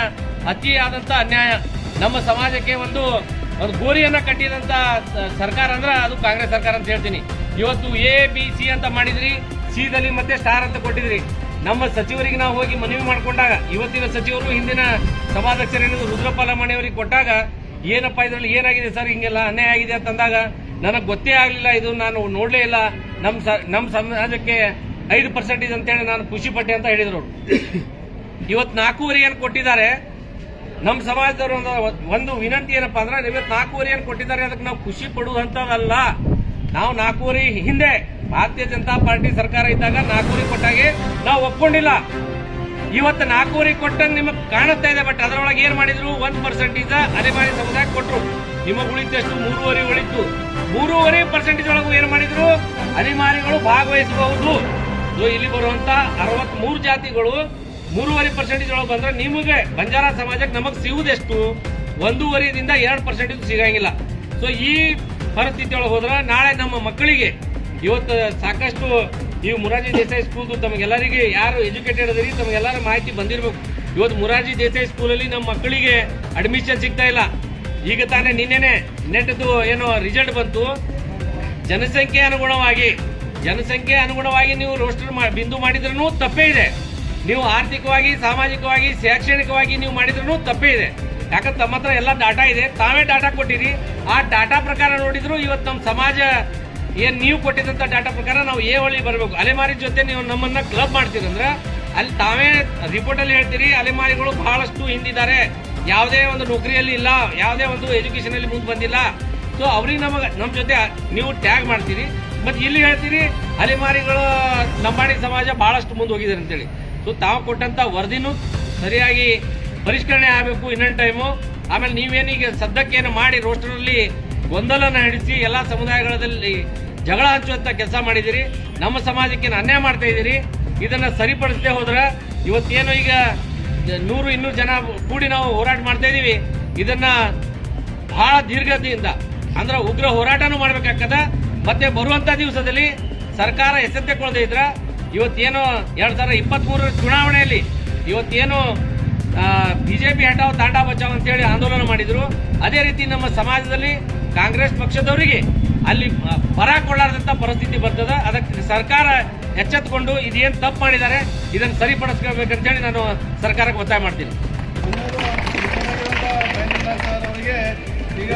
ಅತಿಯಾದಂಥ ಅನ್ಯಾಯ. ನಮ್ಮ ಸಮಾಜಕ್ಕೆ ಒಂದು ಗೋರಿಯನ್ನ ಕಟ್ಟಿದಂಥ ಸರ್ಕಾರ ಅಂದ್ರೆ ಅದು ಕಾಂಗ್ರೆಸ್ ಸರ್ಕಾರ ಅಂತ ಹೇಳ್ತೀನಿ. ಇವತ್ತು ABC ಅಂತ ಮಾಡಿದ್ರಿ, ಸಿದಲ್ಲಿ ಮತ್ತೆ ಸ್ಟಾರ್ ಅಂತ ಕೊಟ್ಟಿದ್ರಿ. ನಮ್ಮ ಸಚಿವರಿಗೆ ನಾವು ಹೋಗಿ ಮನವಿ ಮಾಡಿಕೊಂಡಾಗ, ಇವತ್ತಿನ ಸಚಿವರು ಹಿಂದಿನ ಸಭಾಧ್ಯಕ್ಷರೇನು ರುದ್ರಪಾಲ ಮಣಿಯವರಿಗೆ ಕೊಟ್ಟಾಗ, ಏನಪ್ಪ ಇದರಲ್ಲಿ ಏನಾಗಿದೆ ಸರ್, ಹಿಂಗೆಲ್ಲ ಅನ್ಯಾಯ ಆಗಿದೆ ಅಂತಂದಾಗ ನನಗೆ ಗೊತ್ತೇ ಆಗಲಿಲ್ಲ, ಇದು ನಾನು ನೋಡಲೇ ಇಲ್ಲ, ನಮ್ಮ ಸಮಾಜಕ್ಕೆ 5% ಅಂತೇಳಿ ನಾನು ಖುಷಿ ಪಟ್ಟೆ ಅಂತ ಹೇಳಿದ್ರು. ಇವತ್ತು 4.5 ಏನು ಕೊಟ್ಟಿದ್ದಾರೆ ನಮ್ಮ ಸಮಾಜದವರು. ಒಂದು ವಿನಂತಿ ಏನಪ್ಪಾ ಅಂದ್ರೆ, ಇವತ್ತು 4.5 ಏನು ಕೊಟ್ಟಿದ್ದಾರೆ ಅದಕ್ಕೆ ನಾವು ಖುಷಿ ಪಡುವಂತದಲ್ಲ. ನಾವು 4.5 ಹಿಂದೆ ಭಾರತೀಯ ಜನತಾ ಪಾರ್ಟಿ ಸರ್ಕಾರ ಇದ್ದಾಗ 4.5 ಕೊಟ್ಟಾಗೆ ನಾವು ಒಪ್ಕೊಂಡಿಲ್ಲ. ಇವತ್ತು 4.5 ಕೊಟ್ಟಂಗೆ ನಿಮಗೆ ಕಾಣುತ್ತಾ ಇದೆ. ಬಟ್ ಅದರೊಳಗೆ ಏನ್ ಮಾಡಿದ್ರು, 1% ಅಲೆಮಾರಿ ಸಮುದಾಯಕ್ಕೆ ಕೊಟ್ಟರು. ನಿಮಗೆ ಉಳಿದಷ್ಟು 3.5 ಉಳಿತು. 3.5% ಒಳಗೂ ಏನ್ ಮಾಡಿದ್ರು, ಅಲೆಮಾರಿಗಳು ಭಾಗವಹಿಸಬಹುದು. ಇಲ್ಲಿ ಬರುವಂತ 63 ಜಾತಿಗಳು 3.5% ಒಳಗೆ ಬಂದ್ರೆ ನಿಮಗೆ ಬಂಜಾರ ಸಮಾಜಕ್ಕೆ ನಮಗೆ ಸಿಗುವುದೆಷ್ಟು? 1.5ದಿಂದ 2% ಸಿಗಂಗಿಲ್ಲ. ಸೊ ಈ ಪರಿಸ್ಥಿತಿ ಒಳಗೆ ಹೋದ್ರೆ ನಾಳೆ ನಮ್ಮ ಮಕ್ಕಳಿಗೆ, ಇವತ್ತು ಸಾಕಷ್ಟು ಈ ಮೊರಾರ್ಜಿ ದೇಸಾಯಿ ಸ್ಕೂಲ್ ತಮಗೆಲ್ಲರಿಗೆ ಯಾರು ಎಜುಕೇಟೆಡ್ ಅದರಿ ತಮಗೆಲ್ಲರ ಮಾಹಿತಿ ಬಂದಿರಬೇಕು. ಇವತ್ತು ಮೊರಾರ್ಜಿ ದೇಸಾಯಿ ಸ್ಕೂಲಲ್ಲಿ ನಮ್ಮ ಮಕ್ಕಳಿಗೆ ಅಡ್ಮಿಷನ್ ಸಿಗ್ತಾ ಇಲ್ಲ. ಈಗ ತಾನೇ ನಿನ್ನೆನೆ ನೆಟ್ದು ಏನೋ ರಿಸಲ್ಟ್ ಬಂತು. ಜನಸಂಖ್ಯೆ ಅನುಗುಣವಾಗಿ ನೀವು ರೋಸ್ಟರ್ ಬಿಂದು ಮಾಡಿದ್ರೂ ತಪ್ಪೇ ಇದೆ. ನೀವು ಆರ್ಥಿಕವಾಗಿ, ಸಾಮಾಜಿಕವಾಗಿ, ಶೈಕ್ಷಣಿಕವಾಗಿ ನೀವು ಮಾಡಿದ್ರೂ ತಪ್ಪೇ ಇದೆ. ಯಾಕಂದ್ರೆ ತಮ್ಮ ಹತ್ರ ಎಲ್ಲ ಡಾಟಾ ಇದೆ, ತಾವೇ ಡಾಟಾ ಕೊಟ್ಟಿರಿ. ಆ ಡಾಟಾ ಪ್ರಕಾರ ನೋಡಿದ್ರು ಇವತ್ತು ನಮ್ಮ ಸಮಾಜ ನೀವು ಕೊಟ್ಟಿದ್ದಂಥ ಡಾಟಾ ಪ್ರಕಾರ ನಾವು ಒಳಿ ಬರಬೇಕು. ಅಲೆಮಾರಿ ಜೊತೆ ನೀವು ನಮ್ಮನ್ನ ಕ್ಲಬ್ ಮಾಡ್ತೀರಂದ್ರೆ ಅಲ್ಲಿ ತಾವೇ ರಿಪೋರ್ಟಲ್ಲಿ ಹೇಳ್ತೀರಿ ಅಲೆಮಾರಿಗಳು ಬಹಳಷ್ಟು ಹಿಂದಿದ್ದಾರೆ, ಯಾವುದೇ ಒಂದು ನೌಕರಿಯಲ್ಲಿ ಇಲ್ಲ, ಯಾವುದೇ ಒಂದು ಎಜುಕೇಷನಲ್ಲಿ ಮುಂದೆ ಬಂದಿಲ್ಲ. ಸೊ ಅವ್ರಿಗೆ ನಮ್ಮ ಜೊತೆ ನೀವು ಟ್ಯಾಗ್ ಮಾಡ್ತೀರಿ. ಮತ್ತು ಇಲ್ಲಿ ಹೇಳ್ತೀರಿ ಅಲೆಮಾರಿಗಳು ಲಂಬಾಣಿ ಸಮಾಜ ಬಹಳಷ್ಟು ಮುಂದೆ ಹೋಗಿದ್ದಾರೆ ಅಂತೇಳಿ. ಸೊ ತಾವು ಕೊಟ್ಟಂಥ ವರದಿನೂ ಸರಿಯಾಗಿ ಪರಿಷ್ಕರಣೆ ಆಗಬೇಕು ಇನ್ನೊಂದು ಟೈಮು. ಆಮೇಲೆ ನೀವೇನೀಗ ಸದ್ಯಕ್ಕೇನು ಮಾಡಿ ರೋಸ್ಟರಲ್ಲಿ ಗೊಂದಲನ ಹಿಡಿಸಿ ಎಲ್ಲ ಸಮುದಾಯಗಳಲ್ಲಿ ಜಗಳ ಹಂಚುವಂಥ ಕೆಲಸ ಮಾಡಿದ್ದೀರಿ. ನಮ್ಮ ಸಮಾಜಕ್ಕೆ ಅನ್ಯಾಯ ಮಾಡ್ತಾ ಇದ್ದೀರಿ. ಇದನ್ನು ಸರಿಪಡಿಸದೆ ಹೋದ್ರೆ ಇವತ್ತೇನು ಈಗ 100-200 ಜನ ಕೂಡಿ ನಾವು ಹೋರಾಟ ಮಾಡ್ತಾ ಇದ್ದೀವಿ. ಇದನ್ನ ಬಹಳ ದೀರ್ಘದಿಂದ ಅಂದ್ರೆ ಉಗ್ರ ಹೋರಾಟನೂ ಮಾಡ್ಬೇಕಾಗ್ತದ. ಮತ್ತೆ ಬರುವಂಥ ದಿವಸದಲ್ಲಿ ಸರ್ಕಾರ ಎಚ್ಚೆತ್ತುಕೊಳ್ಳದೆ ಇದ್ರೆ ಇವತ್ತೇನು 2023 ಚುನಾವಣೆಯಲ್ಲಿ ಇವತ್ತೇನು BJP ಹಟಾವ್ ತಾಂಡಾ ಬಚಾವ್ ಅಂತೇಳಿ ಆಂದೋಲನ ಮಾಡಿದ್ರು, ಅದೇ ರೀತಿ ನಮ್ಮ ಸಮಾಜದಲ್ಲಿ ಕಾಂಗ್ರೆಸ್ ಪಕ್ಷದವರಿಗೆ ಅಲ್ಲಿ ಬರಕೊಳ್ಳಾರ್ದಂಥ ಪರಿಸ್ಥಿತಿ ಬರ್ತದೆ. ಅದಕ್ಕೆ ಸರ್ಕಾರ ಎಚ್ಚೆತ್ತುಕೊಂಡು ಇದೇನು ತಪ್ಪು ಮಾಡಿದ್ದಾರೆ ಇದನ್ನು ಸರಿಪಡಿಸ್ಕೋಬೇಕಂತೇಳಿ ನಾನು ಸರ್ಕಾರಕ್ಕೆ ಒತ್ತಾಯ ಮಾಡ್ತೀನಿ. ಅವರಿಗೆ ಈಗ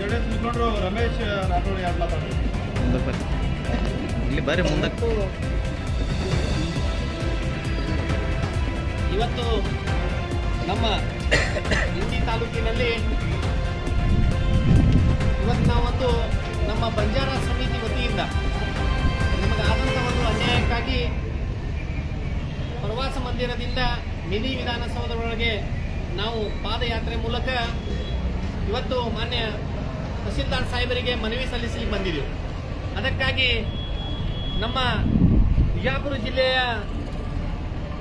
ಎರಡೇ ತಿಳ್ಕೊಂಡ್ರು ರಮೇಶ್ ರಾಠೋಡ್ ಯಾರು ಮಾತಾಡೋದು ಇಲ್ಲಿ ಬರ್ರಿ ಮುಂದಕ್ಕೆ. ಇವತ್ತು ನಮ್ಮ ಇಂಡಿ ತಾಲೂಕಿನಲ್ಲಿ ಇವತ್ತು ನಾವೊಂದು ನಮ್ಮ ಬಂಜಾರ ಸಮಿತಿ ವತಿಯಿಂದ ನಮಗಾದಂಥ ಒಂದು ಅನ್ಯಾಯಕ್ಕಾಗಿ ಪ್ರವಾಸ ಮಂದಿರದಿಂದ ಮಿನಿ ವಿಧಾನಸೌಧದೊಳಗೆ ನಾವು ಪಾದಯಾತ್ರೆ ಮೂಲಕ ಇವತ್ತು ಮಾನ್ಯ ತಹಸೀಲ್ದಾರ್ ಸಾಹೇಬರಿಗೆ ಮನವಿ ಸಲ್ಲಿಸಲಿಕ್ಕೆ ಬಂದಿದ್ದೆವು. ಅದಕ್ಕಾಗಿ ನಮ್ಮ ಬಿಜಾಪುರ ಜಿಲ್ಲೆಯ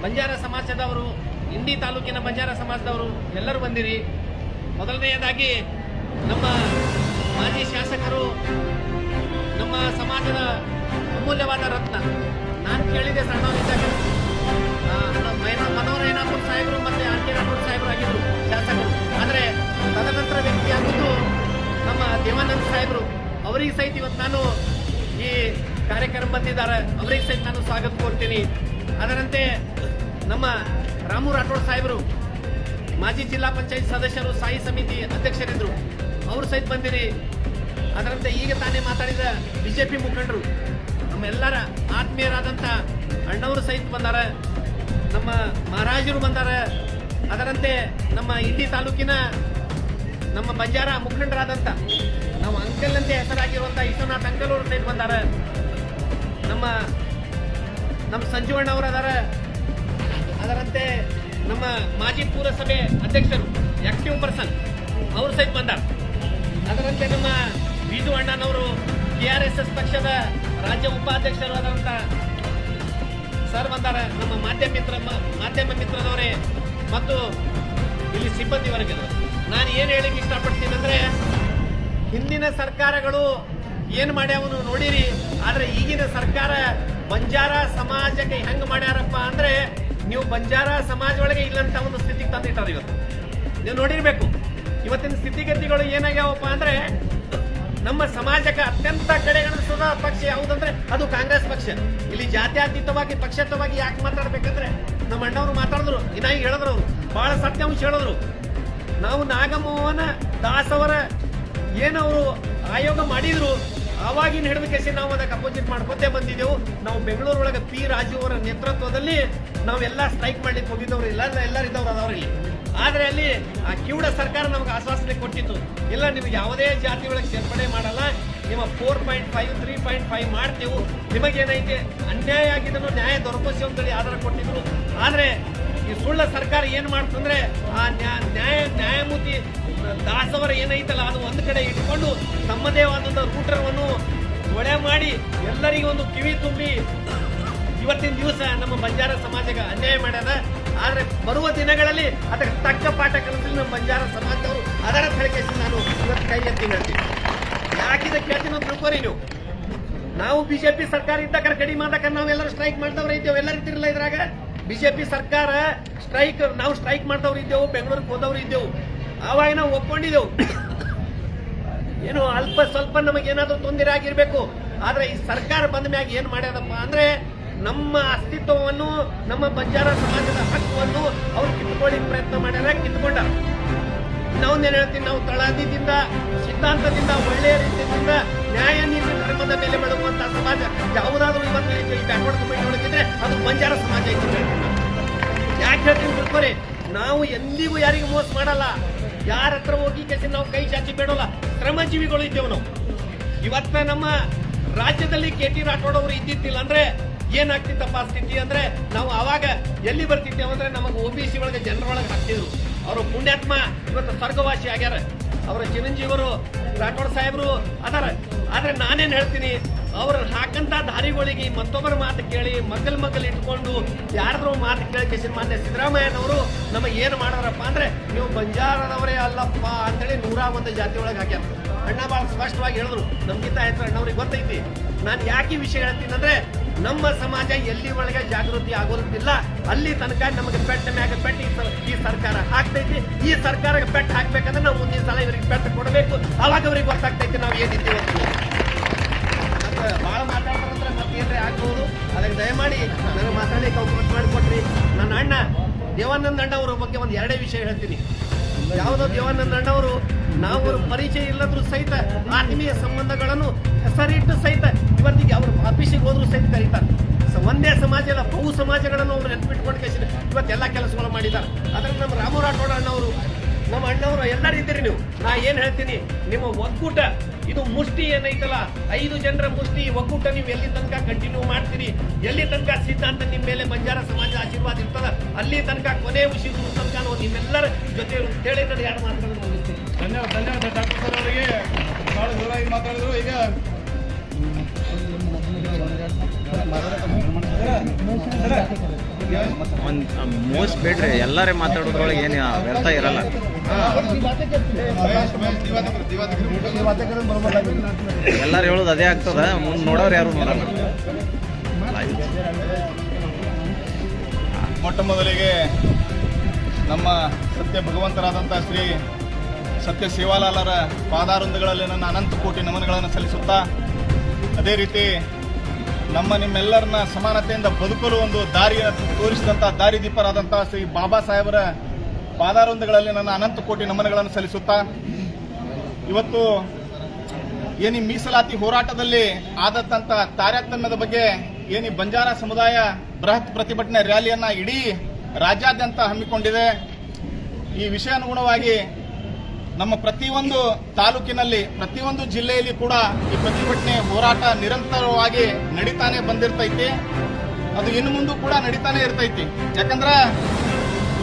ಬಂಜಾರ ಸಮಾಜದವರು, ಇಂಡಿ ತಾಲೂಕಿನ ಬಂಜಾರ ಸಮಾಜದವರು ಎಲ್ಲರೂ ಬಂದಿರಿ. ಮೊದಲನೆಯದಾಗಿ ನಮ್ಮ ಮಾಜಿ ಶಾಸಕರು, ನಮ್ಮ ಸಮಾಜದ ಅಮೂಲ್ಯವಾದ ರತ್ನ, ನಾನು ಕೇಳಿದೆ ಸಣ್ಣವರಿದ್ದಾಗ ಮನೋಹರ ಸಾಹೇಬರು ಮತ್ತು ಆರ್ ಕೆ ರಾಠೋಡ್ ಸಾಹೇಬರು ಆಗಿದ್ರು ಶಾಸಕರು. ಆದರೆ ತದನಂತರ ವ್ಯಕ್ತಿಯಾಗಿದ್ದು ನಮ್ಮ ದೇವಾನಂದ್ ಸಾಹೇಬರು. ಅವರಿಗೆ ಸಹಿತ ಇವತ್ತು ನಾನು ಈ ಕಾರ್ಯಕ್ರಮ ಬಂದಿದ್ದಾರೆ, ಅವರಿಗೆ ಸಹಿತ ನಾನು ಸ್ವಾಗತ ಕೊಡ್ತೀನಿ. ಅದರಂತೆ ನಮ್ಮ ರಾಮು ರಾಠೋಡ್ ಸಾಹೇಬರು ಮಾಜಿ ಜಿಲ್ಲಾ ಪಂಚಾಯತ್ ಸದಸ್ಯರು, ಸ್ಥಾಯಿ ಸಮಿತಿ ಅಧ್ಯಕ್ಷರಿದ್ದರು, ಅವರು ಸಹಿತ ಬಂದಿರಿ. ಅದರಂತೆ ಈಗ ತಾನೇ ಮಾತಾಡಿದ ಬಿಜೆಪಿ ಮುಖಂಡರು, ನಮ್ಮೆಲ್ಲರ ಆತ್ಮೀಯರಾದಂಥ ಅಣ್ಣವರು ಸಹಿತ ಬಂದಾರ, ನಮ್ಮ ಮಹಾರಾಜರು ಬಂದಾರ. ಅದರಂತೆ ನಮ್ಮ ಇಂಡಿ ತಾಲೂಕಿನ ನಮ್ಮ ಬಂಜಾರ ಮುಖಂಡರಾದಂಥ ನಾವು ಅಂಕಲ್ ಅಂತ ಹೆಸರಾಗಿರುವಂಥ ವಿಶ್ವನಾಥ್ ಅಂಕಲ್ ಅವರು ಸಹಿತ ಬಂದಾರ. ನಮ್ಮ ಸಂಜೀವಣ್ಣ ಅವರು ಅದಾರ. ಅದರಂತೆ ನಮ್ಮ ಮಾಜಿ ಪುರಸಭೆ ಅಧ್ಯಕ್ಷರು, ಆಕ್ಟಿವ್ ಪರ್ಸನ್, ಅವರು ಸಹಿತ ಬಂದಾರ. ಅದರಂತೆ ನಮ್ಮ ಬೀಜು ಅಣ್ಣನವರು KRSS ಪಕ್ಷದ ರಾಜ್ಯ ಉಪಾಧ್ಯಕ್ಷರು ಆದಂಥ ಸರ್ ಬಂದಾರ. ನಮ್ಮ ಮಾಧ್ಯಮ ಮಿತ್ರದವರೇ ಮತ್ತು ಇಲ್ಲಿ ಸಿಬ್ಬಂದಿ ವರ್ಗದವರು. ನಾನು ಏನು ಹೇಳಿಕ್ಕೆ ಇಷ್ಟಪಡ್ತೀನಿ ಅಂದರೆ, ಹಿಂದಿನ ಸರ್ಕಾರಗಳು ಏನು ಮಾಡ್ಯಾವನು ನೋಡಿರಿ, ಆದರೆ ಈಗಿನ ಸರ್ಕಾರ ಬಂಜಾರ ಸಮಾಜಕ್ಕೆ ಹೆಂಗೆ ಮಾಡ್ಯಾರಪ್ಪ ಅಂದರೆ, ನೀವು ಬಂಜಾರ ಸಮಾಜ ಒಳಗೆ ಇಲ್ಲಂತ ಒಂದು ಸ್ಥಿತಿಗೆ ತಂದಿಟ್ಟಾರೆ. ಇವತ್ತು ನೀವು ನೋಡಿರ್ಬೇಕು ಇವತ್ತಿನ ಸ್ಥಿತಿಗತಿಗಳು ಏನಾಗ್ಯಾವಪ್ಪ ಅಂದರೆ, ನಮ್ಮ ಸಮಾಜಕ್ಕೆ ಅತ್ಯಂತ ಕಡೆಗಣಿಸದ ಪಕ್ಷ ಯಾವುದಂದ್ರೆ ಅದು ಕಾಂಗ್ರೆಸ್ ಪಕ್ಷ. ಇಲ್ಲಿ ಜಾತ್ಯತೀತವಾಗಿ ಪಕ್ಷಾತೀತವಾಗಿ ಯಾಕೆ ಮಾತಾಡ್ಬೇಕಂದ್ರೆ, ನಮ್ಮ ಅಣ್ಣವರು ಮಾತಾಡಿದ್ರು, ಇನ್ನಾಗಿ ಹೇಳಿದ್ರು, ಅವರು ಬಹಳ ಸತ್ಯಾಂಶ ಹೇಳಿದ್ರು. ನಾವು ನಾಗಮೋಹನ ದಾಸ್ ಅವರ ಏನವರು ಆಯೋಗ ಮಾಡಿದ್ರು, ಆವಾಗಿನ ಹಿಡಿದು ನಾವು ಅದಕ್ಕೆ ಅಪೋಸಿಟ್ ಮಾಡ್ಕೊತೇ ಬಂದಿದ್ದೆವು. ನಾವು ಬೆಂಗಳೂರೊಳಗೆ ಪಿ ರಾಜು ಅವರ ನೇತೃತ್ವದಲ್ಲಿ ನಾವೆಲ್ಲ ಸ್ಟ್ರೈಕ್ ಮಾಡ್ಲಿಕ್ಕೆ ಹೋಗಿದ್ದವ್ರು, ಎಲ್ಲರಿದ್ದವ್ರು ಅದವ್ರು ಇಲ್ಲಿ. ಆದರೆ ಅಲ್ಲಿ ಆ ಕಿವುಡ ಸರ್ಕಾರ ನಮಗೆ ಆಶ್ವಾಸನೆ ಕೊಟ್ಟಿತ್ತು, ಇಲ್ಲ ನಿಮಗೆ ಯಾವುದೇ ಜಾತಿ ಒಳಗೆ ಸೇರ್ಪಡೆ ಮಾಡಲ್ಲ, ನಿಮ್ಮ 4.5 3.5 ಮಾಡ್ತೇವೆ, ನಿಮಗೇನೈತೆ ಅನ್ಯಾಯ ಆಗಿದ್ದನ್ನು ನ್ಯಾಯ ದೊರಕಿಸಿ ಅಂತೇಳಿ ಆಧಾರ ಕೊಟ್ಟಿದ್ರು. ಆದರೆ ಈ ಸುಳ್ಳ ಸರ್ಕಾರ ಏನು ಮಾಡ್ತಂದ್ರೆ, ಆ ನ್ಯಾಯಮೂರ್ತಿ ದಾಸ್ ಅವರ ಏನೈತಲ್ಲ ಅದು ಒಂದು ಕಡೆ ಇಟ್ಕೊಂಡು ತಮ್ಮದೇ ಆದಂಥ ರೂಟರ್ವನ್ನು ಒಳೆ ಮಾಡಿ ಎಲ್ಲರಿಗೂ ಒಂದು ಕಿವಿ ತುಂಬಿ ಇವತ್ತಿನ ದಿವಸ ನಮ್ಮ ಬಂಜಾರ ಸಮಾಜಕ್ಕೆ ಅನ್ಯಾಯ ಮಾಡ್ಯಾರ. ಆದರೆ ಬರುವ ದಿನಗಳಲ್ಲಿ ಅದಕ್ಕೆ ತಕ್ಕ ಪಾಠ ಕಲಿಸಲಿ ನಮ್ಮ ಬಂಜಾರ ಸಮಾಜದವರು. ಅದರ ಹೇಳಿಕೆ ನಾನು ಇವತ್ತು ಕೈ ಎತ್ತಿ ಹೇಳ್ತೀನಿ. ಯಾಕಿದೆ ಕೇಳ್ತೀನಿ ಅಂತ ತಿಳ್ಕೊರಿ ನೀವು. ನಾವು ಬಿಜೆಪಿ ಸರ್ಕಾರ ಇದ್ದಾಗ ಕಡಿಮೆ ಮಾಡಕ ನಾವೆಲ್ಲರೂ ಸ್ಟ್ರೈಕ್ ಮಾಡ್ದವ್ರು ಇದ್ದೇವೆ, ಎಲ್ಲರೂ ಇದ್ದಿರಲಿಲ್ಲ ಇದ್ರಾಗ. ಬಿಜೆಪಿ ಸರ್ಕಾರ ನಾವು ಸ್ಟ್ರೈಕ್ ಮಾಡ್ದವ್ರು ಇದ್ದೆವು, ಬೆಂಗಳೂರಿಗೆ ಹೋದವ್ರು ಇದ್ದೆವು, ಆವಾಗ ನಾವು ಒಪ್ಕೊಂಡಿದ್ದೆವು. ಏನು ಅಲ್ಪ ಸ್ವಲ್ಪ ನಮಗೇನಾದ್ರೂ ತೊಂದರೆ ಆಗಿರ್ಬೇಕು. ಆದ್ರೆ ಈ ಸರ್ಕಾರ ಬಂದ ಮ್ಯಾಗ ಏನ್ ಮಾಡ್ಯಾರಪ್ಪ ಅಂದ್ರೆ, ನಮ್ಮ ಅಸ್ತಿತ್ವವನ್ನು, ನಮ್ಮ ಬಂಜಾರ ಸಮಾಜದ ಹಕ್ಕನ್ನು ಅವ್ರು ಕಿತ್ಕೊಳ್ಳಿಕ್ಕೆ ಪ್ರಯತ್ನ ಮಾಡ್ಯಾರ, ಕಿತ್ಕೊಂಡ. ನಾವೊಂದೇನು ಹೇಳ್ತೀನಿ, ನಾವು ತಳಹದಿಯಿಂದ, ಸಿದ್ಧಾಂತದಿಂದ, ಒಳ್ಳೆಯ ರೀತಿಯಿಂದ ನ್ಯಾಯ ನೀತಿ ಧರ್ಮದ ಮೇಲೆ ಬೆಳಗುವಂತ ಸಮಾಜ ಯಾವುದಾದ್ರೂ ಇವತ್ತು ಬ್ಯಾಕ್ವರ್ಡ್ ಕಮಿಟಿ ಒಳಗಿದ್ರೆ ಅದು ಬಂಜಾರ ಸಮಾಜ ಐತಿ ಹೇಳ್ತೀನಿ ನಾನು. ಯಾಕೆ ಹೇಳ್ತೀನಿ ತಿಳ್ಕೊರಿ, ನಾವು ಎಂದಿಗೂ ಯಾರಿಗೂ ಮೋಸ ಮಾಡಲ್ಲ, ಯಾರ ಹತ್ರ ಹೋಗಿ ಕೆಲಸ ನಾವು ಕೈ ಚಾಚಿ ಬೇಡಲ್ಲ. ಶ್ರಮಜೀವಿಗಳು ಇದ್ದೇವೆ ನಾವು. ಇವತ್ತ ನಮ್ಮ ರಾಜ್ಯದಲ್ಲಿ KT ರಾಠೋಡ್ ಅವರು ಇದ್ದಿದ್ದಿಲ್ಲ ಅಂದ್ರೆ ಏನಾಗ್ತಿತ್ತಪ್ಪ ಸ್ಥಿತಿ ಅಂದ್ರೆ, ನಾವು ಅವಾಗ ಎಲ್ಲಿ ಬರ್ತಿದ್ದೇವೆ ಅಂದ್ರೆ ನಮಗೆ OBC ಒಳಗೆ ಜನರೊಳಗೆ ಹಾಕ್ತಿದ್ರು. ಅವರು ಪುಣ್ಯಾತ್ಮ ಇವತ್ತು ಸ್ವರ್ಗವಾಸಿ ಆಗ್ಯಾರ, ಅವರ ಚಿರಂಜೀವರು ರಾಠೋಡ್ ಸಾಹೇಬರು ಅದಾರ. ಆದ್ರೆ ನಾನೇನ್ ಹೇಳ್ತೀನಿ, ಅವ್ರ ಹಾಕಂತ ದಾರಿಗಳಿಗೆ ಮತ್ತೊಬ್ಬರ ಮಾತು ಕೇಳಿ ಮಗ್ಗಲ್ ಇಟ್ಕೊಂಡು ಯಾರಾದ್ರೂ ಮಾತು ಕೇಳಿ ಮಾನ್ಯ ಸಿದ್ದರಾಮಯ್ಯನವರು ನಮಗೆ ಏನು ಮಾಡೋರಪ್ಪ ಅಂದ್ರೆ, ನೀವು ಬಂಜಾರದವರೇ ಅಲ್ಲಪ್ಪ ಅಂತೇಳಿ 101 ಜಾತಿ ಒಳಗೆ ಹಾಕ್ಯಾರ. ಅಣ್ಣ ಭಾಳ ಸ್ಪಷ್ಟವಾಗಿ ಹೇಳಿದ್ರು, ನಮ್ಗಿಂತ ಹೆಸರು ಅಣ್ಣವ್ರಿಗೆ ಗೊತ್ತೈತಿ. ನಾನು ಯಾಕೆ ವಿಷಯ ಹೇಳ್ತೀನಿ ಅಂದ್ರೆ, ನಮ್ಮ ಸಮಾಜ ಎಲ್ಲಿ ಒಳಗೆ ಜಾಗೃತಿ ಆಗೋದಿಲ್ಲ ಅಲ್ಲಿ ತನಕ ನಮಗೆ ಪೆಟ್ಟ ಮ್ಯಾಗ ಪೆಟ್ಟು ಈ ಸರ್ಕಾರ ಹಾಕ್ತೈತಿ. ಈ ಸರ್ಕಾರಕ್ಕೆ ಪೆಟ್ಟು ಹಾಕ್ಬೇಕಂದ್ರೆ ನಾವು ಮುಂದಿನ ಸಲ ಇವರಿಗೆ ಪೆಟ್ಟು ಕೊಡಬೇಕು, ಅವಾಗ ಅವ್ರಿಗೆ ಗೊತ್ತಾಗ್ತೈತಿ ನಾವು ಏನಿದ್ದೀವಿ ಅಂತ. ಭಾಳ ಮಾತಾಡ್ತಾರಂದ್ರೆ ಮತ್ತೇನ್ರಿ ಆಗ್ಬೋದು, ಅದಕ್ಕೆ ದಯಮಾಡಿ ನನಗೆ ಮಾತಾಡ್ಲಿಕ್ಕೆ ಅವಕಾಶ ಮಾಡಿಕೊಟ್ರಿ. ನನ್ನ ಅಣ್ಣ ದೇವಾನಂದ ಅಣ್ಣವ್ರ ಬಗ್ಗೆ ಒಂದು 2 ವಿಷಯ ಹೇಳ್ತೀನಿ. ಯಾವುದೋ ದೇವಾನಂದ ಅಣ್ಣವರು ನಾವು ಪರಿಚಯ ಇಲ್ಲದ್ರೂ ಸಹಿತ ಆತ್ಮೀಯ ಸಂಬಂಧಗಳನ್ನು ಹೆಸರಿಟ್ಟು ಸಹಿತ ಇವತ್ತಿಗೆ ಅವ್ರ ಆಫೀಸಿಗೆ ಹೋದ್ರು ಸಹಿತ ಕರೀತಾರೆ. ಒಂದೇ ಸಮಾಜ ಅಲ್ಲ, ಬಹು ಸಮಾಜಗಳನ್ನು ಅವರು ನೆನಪಿಟ್ಕೊಂಡು ಇವತ್ತೆಲ್ಲ ಕೆಲಸಗಳು ಮಾಡಿದ್ದಾರೆ. ಅದರಲ್ಲಿ ನಮ್ಮ ರಾಮು ರಾಠೋಡ ಅಣ್ಣವರು, ನಮ್ಮ ಅಣ್ಣವರು ಎಲ್ಲರೂ ಇದ್ದೀರಿ ನೀವು. ನಾ ಏನು ಹೇಳ್ತೀನಿ, ನಿಮ್ಮ ಒಕ್ಕೂಟ ಇದು ಮುಷ್ಟಿ ಏನೈತಲ್ಲ, 5 ಜನರ ಮುಷ್ಟಿ ಒಕ್ಕೂಟ ನೀವು ಎಲ್ಲಿ ತನಕ ಕಂಟಿನ್ಯೂ ಮಾಡ್ತೀರಿ, ಎಲ್ಲಿ ತನಕ ಸಿದ್ಧಾಂತ ನಿಮ್ಮ ಮೇಲೆ ಬಂಜಾರ ಸಮಾಜ ಆಶೀರ್ವಾದ ಇರ್ತದ, ಅಲ್ಲಿ ತನಕ ಕೊನೆ ಉಸಿರು ತನಕ ನಾವು ನಿಮ್ಮೆಲ್ಲರ ಜೊತೆ ಅಂತೇಳಿ ನಾನು 2 ಮಾತುಗಳನ್ನು ಮುಗಿಸ್ತೀನಿ. ಧನ್ಯವಾದ ಡಾಕ್ಟರ್ ಸರ್ ಅವರಿಗೆ. ಭಾಳ ಜೋರಾಗಿ ಮಾತಾಡಿದ್ರು. ಈಗ ಮೋಸ್ಟ್ ಬೇಡ್ರಿ, ಎಲ್ಲರೇ ಮಾತಾಡೋದ್ರೊಳಗೆ ಏನು ವ್ಯರ್ಥ ಇರಲ್ಲ. ಎಲ್ಲರೂ ಹೇಳೋದು ಅದೇ ಆಗ್ತದ, ಮುಂದೆ ನೋಡೋರು ಯಾರು ನೋಡಲ್ಲ. ಮೊಟ್ಟ ಮೊದಲಿಗೆ ನಮ್ಮ ಸತ್ಯ ಭಗವಂತರಾದಂಥ ಶ್ರೀ ಸತ್ಯ ಸೇವಾಲಾಲರ ಪಾದಾರೊಂದುಗಳಲ್ಲಿ ನನ್ನ ಅನಂತ ಕೋಟಿ ನಮನಗಳನ್ನು ಸಲ್ಲಿಸುತ್ತಾ, ಅದೇ ರೀತಿ ನಿಮ್ಮೆಲ್ಲರನ್ನ ಸಮಾನತೆಯಿಂದ ಬದುಕಲು ಒಂದು ದಾರಿಯನ್ನು ತೋರಿಸಿದಂಥ ದಾರಿದೀಪರಾದಂಥ ಶ್ರೀ ಬಾಬಾ ಸಾಹೇಬರ ಪಾದಾರೊಂದುಗಳಲ್ಲಿ ನನ್ನ ಅನಂತ ಕೋಟಿ ನಮನಗಳನ್ನು ಸಲ್ಲಿಸುತ್ತಾ, ಇವತ್ತು ಏನಿ ಮೀಸಲಾತಿ ಹೋರಾಟದಲ್ಲಿ ಆದಂಥ ತಾರತಮ್ಯದ ಬಗ್ಗೆ ಏನಿ ಬಂಜಾರ ಸಮುದಾಯ ಬೃಹತ್ ಪ್ರತಿಭಟನೆ ರ್ಯಾಲಿಯನ್ನ ಇಡೀ ರಾಜ್ಯಾದ್ಯಂತ ಹಮ್ಮಿಕೊಂಡಿದೆ. ಈ ವಿಷಯಾನುಗುಣವಾಗಿ ನಮ್ಮ ಪ್ರತಿಯೊಂದು ತಾಲೂಕಿನಲ್ಲಿ, ಪ್ರತಿಯೊಂದು ಜಿಲ್ಲೆಯಲ್ಲಿ ಕೂಡ ಈ ಪ್ರತಿಭಟನೆ ಹೋರಾಟ ನಿರಂತರವಾಗಿ ನಡೀತಾನೆ ಬಂದಿರ್ತೈತಿ. ಅದು ಇನ್ನು ಮುಂದೆ ಕೂಡ ನಡೀತಾನೆ ಇರ್ತೈತಿ. ಯಾಕಂದ್ರೆ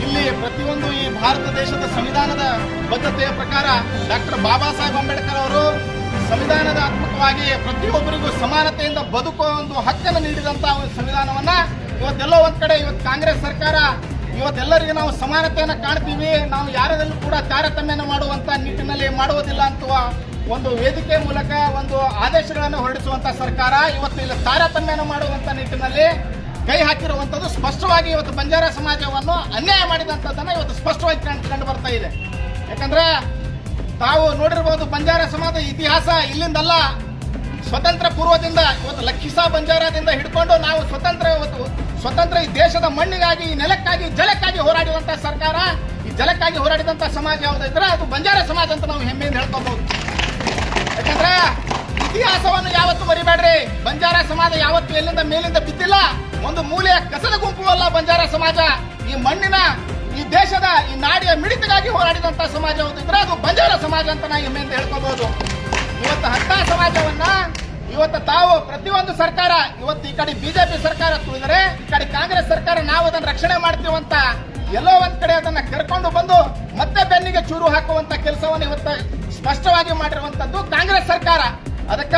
ಇಲ್ಲಿ ಪ್ರತಿಯೊಂದು ಈ ಭಾರತ ದೇಶದ ಸಂವಿಧಾನದ ಬದ್ಧತೆಯ ಪ್ರಕಾರ ಡಾಕ್ಟರ್ ಬಾಬಾ ಸಾಹೇಬ್ ಅಂಬೇಡ್ಕರ್ ಅವರು ಸಂವಿಧಾನದಾತ್ಮಕವಾಗಿ ಪ್ರತಿಯೊಬ್ಬರಿಗೂ ಸಮಾನತೆಯಿಂದ ಬದುಕುವ ಒಂದು ಹಕ್ಕನ್ನು ನೀಡಿದಂತಹ ಒಂದು ಸಂವಿಧಾನವನ್ನ ಇವತ್ತೆಲ್ಲೋ ಒಂದ್ ಕಡೆ ಇವತ್ತು ಕಾಂಗ್ರೆಸ್ ಸರ್ಕಾರ ಇವತ್ತೆಲ್ಲರಿಗೂ ನಾವು ಸಮಾನತೆಯನ್ನು ಕಾಣ್ತೀವಿ, ನಾವು ಯಾರದಲ್ಲೂ ಕೂಡ ತಾರತಮ್ಯನ ಮಾಡುವಂತ ನಿಟ್ಟಿನಲ್ಲಿ ಮಾಡುವುದಿಲ್ಲ ಅಂತ ಒಂದು ವೇದಿಕೆ ಮೂಲಕ ಒಂದು ಆದೇಶಗಳನ್ನು ಹೊರಡಿಸುವಂತ ಸರ್ಕಾರ ಇವತ್ತು ಇಲ್ಲಿ ತಾರತಮ್ಯನ ಮಾಡುವಂತ ನಿಟ್ಟಿನಲ್ಲಿ ಕೈ ಹಾಕಿರುವಂತದ್ದು ಸ್ಪಷ್ಟವಾಗಿ ಇವತ್ತು ಬಂಜಾರ ಸಮಾಜವನ್ನು ಅನ್ಯಾಯ ಮಾಡಿದಂಥದ್ದನ್ನ ಇವತ್ತು ಸ್ಪಷ್ಟವಾಗಿ ಕಂಡು ಬರ್ತಾ ಇದೆ. ಯಾಕಂದ್ರೆ ತಾವು ನೋಡಿರ್ಬೋದು, ಬಂಜಾರ ಸಮಾಜ ಇತಿಹಾಸ ಇಲ್ಲಿಂದಲ್ಲ, ಸ್ವತಂತ್ರ ಪೂರ್ವದಿಂದ ಇವತ್ತು ಲಖಿಸಾ ಬಂಜಾರದಿಂದ ಹಿಡ್ಕೊಂಡು ನಾವು ಸ್ವತಂತ್ರ ಈ ದೇಶದ ಮಣ್ಣಿಗಾಗಿ, ಈ ನೆಲಕ್ಕಾಗಿ, ಜಲಕ್ಕಾಗಿ ಹೋರಾಡಿದಂತ ಸರ್ಕಾರ, ಈ ಜಲಕ್ಕಾಗಿ ಹೋರಾಡಿದಂತ ಸಮಾಜ ಯಾವುದಿದ್ರೆ ಅದು ಬಂಜಾರ ಸಮಾಜ ಅಂತ ನಾವು ಹೆಮ್ಮೆಯಿಂದ ಹೇಳ್ಕೋಬಹುದು. ಯಾಕಂದ್ರೆ ಇತಿಹಾಸವನ್ನು ಯಾವತ್ತು ಮರಿಬೇಡ್ರಿ. ಬಂಜಾರ ಸಮಾಜ ಯಾವತ್ತು ಎಲ್ಲಿಂದ ಮೇಲಿಂದ ಬಿದ್ದಿಲ್ಲ, ಒಂದು ಮೂಲೆಯ ಕಸದ ಗುಂಪು ಅಲ್ಲ ಬಂಜಾರ ಸಮಾಜ. ಈ ಮಣ್ಣಿನ, ಈ ದೇಶದ, ಈ ನಾಡಿನ ಮಿಡಿತಗಾಗಿ ಹೋರಾಡಿದಂತ ಸಮಾಜ ಯಾವುದಿದ್ರೆ ಅದು ಬಂಜಾರ ಸಮಾಜ ಅಂತ ನಾವು ಹೆಮ್ಮೆಯಿಂದ ಹೇಳ್ಕೋಬಹುದು. ಇವತ್ತು ಅಂತ ಸಮಾಜವನ್ನ ಇವತ್ತು ತಾವು ಪ್ರತಿಯೊಂದು ಸರ್ಕಾರ, ಇವತ್ತು ಈ ಕಡೆ ಬಿಜೆಪಿ ಸರ್ಕಾರ ತುಳಿದರೆ, ಈ ಕಡೆ ಕಾಂಗ್ರೆಸ್ ಸರ್ಕಾರ ನಾವು ಅದನ್ನು ರಕ್ಷಣೆ ಮಾಡ್ತೀವಂತ ಎಲ್ಲೋ ಒಂದ್ ಕಡೆ ಅದನ್ನ ಕರ್ಕೊಂಡು ಬಂದು ಮತ್ತೆ ಬೆನ್ನಿಗೆ ಚೂರು ಹಾಕುವಂತ ಕೆಲಸವನ್ನು ಇವತ್ತು ಸ್ಪಷ್ಟವಾಗಿ ಮಾಡಿರುವಂತದ್ದು ಕಾಂಗ್ರೆಸ್ ಸರ್ಕಾರ. ಅದಕ್ಕ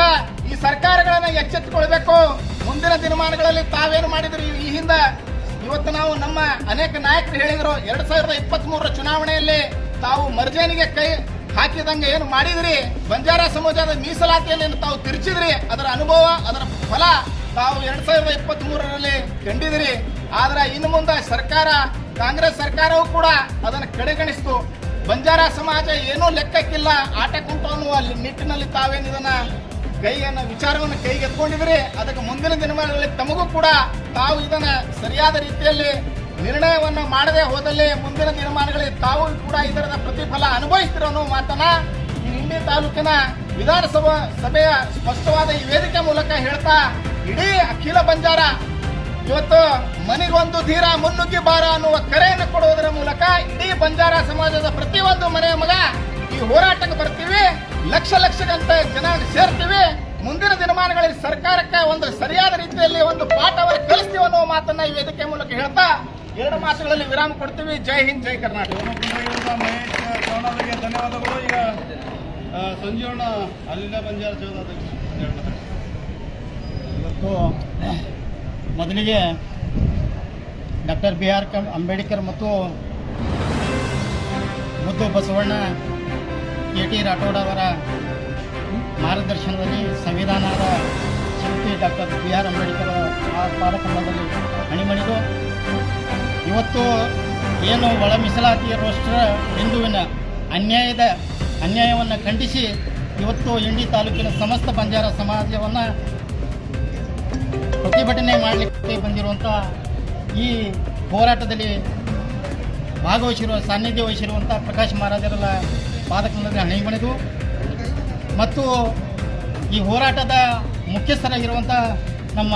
ಈ ಸರ್ಕಾರಗಳನ್ನ ಎಚ್ಚೆತ್ತುಕೊಳ್ಬೇಕು. ಮುಂದಿನ ದಿನಮಾನಗಳಲ್ಲಿ ತಾವೇನು ಮಾಡಿದ್ರಿ ಈ ಹಿಂದೆ, ಇವತ್ತು ನಾವು ನಮ್ಮ ಅನೇಕ ನಾಯಕರು ಹೇಳಿದ್ರು 2023 ಚುನಾವಣೆಯಲ್ಲಿ ತಾವು ಮರ್ಜೇನಿಗೆ ಕೈ ಹಾಕಿದಂಗೆ ಏನು ಮಾಡಿದ್ರಿ, ಬಂಜಾರ ಸಮಾಜದ ಮೀಸಲಾತಿಯಲ್ಲಿ ತಾವು ತಿರುಚಿದ್ರಿ, ಅದರ ಅನುಭವ, ಅದರ ಫಲ ತಾವು 2023ರಲ್ಲಿ ಕಂಡಿದ್ರಿ. ಆದ್ರೆ ಇನ್ನು ಮುಂದೆ ಸರ್ಕಾರ, ಕಾಂಗ್ರೆಸ್ ಸರ್ಕಾರವೂ ಕೂಡ ಅದನ್ನು ಕಡೆಗಣಿಸಿತು. ಬಂಜಾರ ಸಮಾಜ ಏನೂ ಲೆಕ್ಕಕ್ಕಿಲ್ಲ, ಆಟ ಕುಂಟು ಅನ್ನುವ ನಿಟ್ಟಿನಲ್ಲಿ ತಾವೇನು ಇದನ್ನ ವಿಚಾರವನ್ನು ಕೈಗೆತ್ಕೊಂಡಿದ್ರಿ. ಅದಕ್ಕೆ ಮುಂದಿನ ದಿನಗಳಲ್ಲಿ ತಮಗೂ ಕೂಡ ತಾವು ಇದನ್ನ ಸರಿಯಾದ ರೀತಿಯಲ್ಲಿ ನಿರ್ಣಯವನ್ನು ಮಾಡದೆ ಹೋದಲ್ಲಿ ಮುಂದಿನ ದಿನಮಾನಗಳಲ್ಲಿ ತಾವು ಕೂಡ ಇದರ ಪ್ರತಿಫಲ ಅನುಭವಿಸ್ತಿರೋ ಅನ್ನೋ ಮಾತನ್ನ ಈ ಇಂಡಿ ತಾಲೂಕಿನ ವಿಧಾನಸಭಾ ಸಭೆಯ ಸ್ಪಷ್ಟವಾದ ಈ ವೇದಿಕೆ ಮೂಲಕ ಹೇಳ್ತಾ, ಇಡೀ ಅಖಿಲ ಬಂಜಾರ ಇವತ್ತು ಮನೆಗೊಂದು ಧೀರ ಮುನ್ನುಗ್ಗಿ ಬಾರ ಅನ್ನುವ ಕರೆಯನ್ನು ಕೊಡುವುದರ ಮೂಲಕ ಇಡೀ ಬಂಜಾರ ಸಮಾಜದ ಪ್ರತಿಯೊಂದು ಮನೆಯ ಮಗ ಈ ಹೋರಾಟಕ್ಕೆ ಬರ್ತೀವಿ, ಲಕ್ಷ ಗಂಟೆ ಜನ ಸೇರ್ತೀವಿ. ಮುಂದಿನ ದಿನಮಾನಗಳಲ್ಲಿ ಸರ್ಕಾರಕ್ಕೆ ಒಂದು ಸರಿಯಾದ ರೀತಿಯಲ್ಲಿ ಒಂದು ಪಾಠವನ್ನು ಕಲಿಸ್ತೀವಿ ಅನ್ನುವ ಮಾತನ್ನ ಈ ವೇದಿಕೆ ಮೂಲಕ ಹೇಳ್ತಾ 2 ಮಾತುಗಳಲ್ಲಿ ವಿರಾಮ ಕೊಡ್ತೀವಿ. ಜೈ ಹಿಂದ್, ಜೈ ಕರ್ನಾಟಕ. ಮಹೇಶ್ ಚೌನಾರಿಗೆ ಧನ್ಯವಾದಗಳು. ಈಗ ಸಂಜೀವಣ್ಣ ಅಲ್ಲಿಂದ ಬಂಜಾರ ಚೌದ ಇವತ್ತು ಮೊದಲಿಗೆ ಡಾಕ್ಟರ್ ಬಿ ಆರ್ ಅಂಬೇಡ್ಕರ್ ಮತ್ತು ಮುದ್ದು ಬಸವಣ್ಣ ಕೆ ಟಿ ರಾಠೋಡ್ ಅವರ ಮಾರ್ಗದರ್ಶನದಲ್ಲಿ ಸಂವಿಧಾನದ ಶಿಲ್ಪಿ ಡಾಕ್ಟರ್ ಬಿ ಆರ್ ಅಂಬೇಡ್ಕರ್ ಆ ಪಾದಕಂಬದಲ್ಲಿ ಅಣಿಮಣಿದು ಇವತ್ತು ಏನು ಒಳ ಮೀಸಲಾತಿ ರೋಸ್ಟರ್ ಬಿಂದುವಿನ ಅನ್ಯಾಯವನ್ನು ಖಂಡಿಸಿ ಇವತ್ತು ಇಂಡಿ ತಾಲೂಕಿನ ಸಮಸ್ತ ಬಂಜಾರ ಸಮಾಜವನ್ನು ಪ್ರತಿಭಟನೆ ಮಾಡಲಿಕ್ಕೆ ಬಂದಿರುವಂಥ ಈ ಹೋರಾಟದಲ್ಲಿ ಸಾನ್ನಿಧ್ಯ ವಹಿಸಿರುವಂಥ ಪ್ರಕಾಶ್ ಮಹಾರಾಜರ ಪಾದಕಂಬದಲ್ಲಿ ಅಣಿಮಣಿದು ಮತ್ತು ಈ ಹೋರಾಟದ ಮುಖ್ಯಸ್ಥರಾಗಿರುವಂಥ ನಮ್ಮ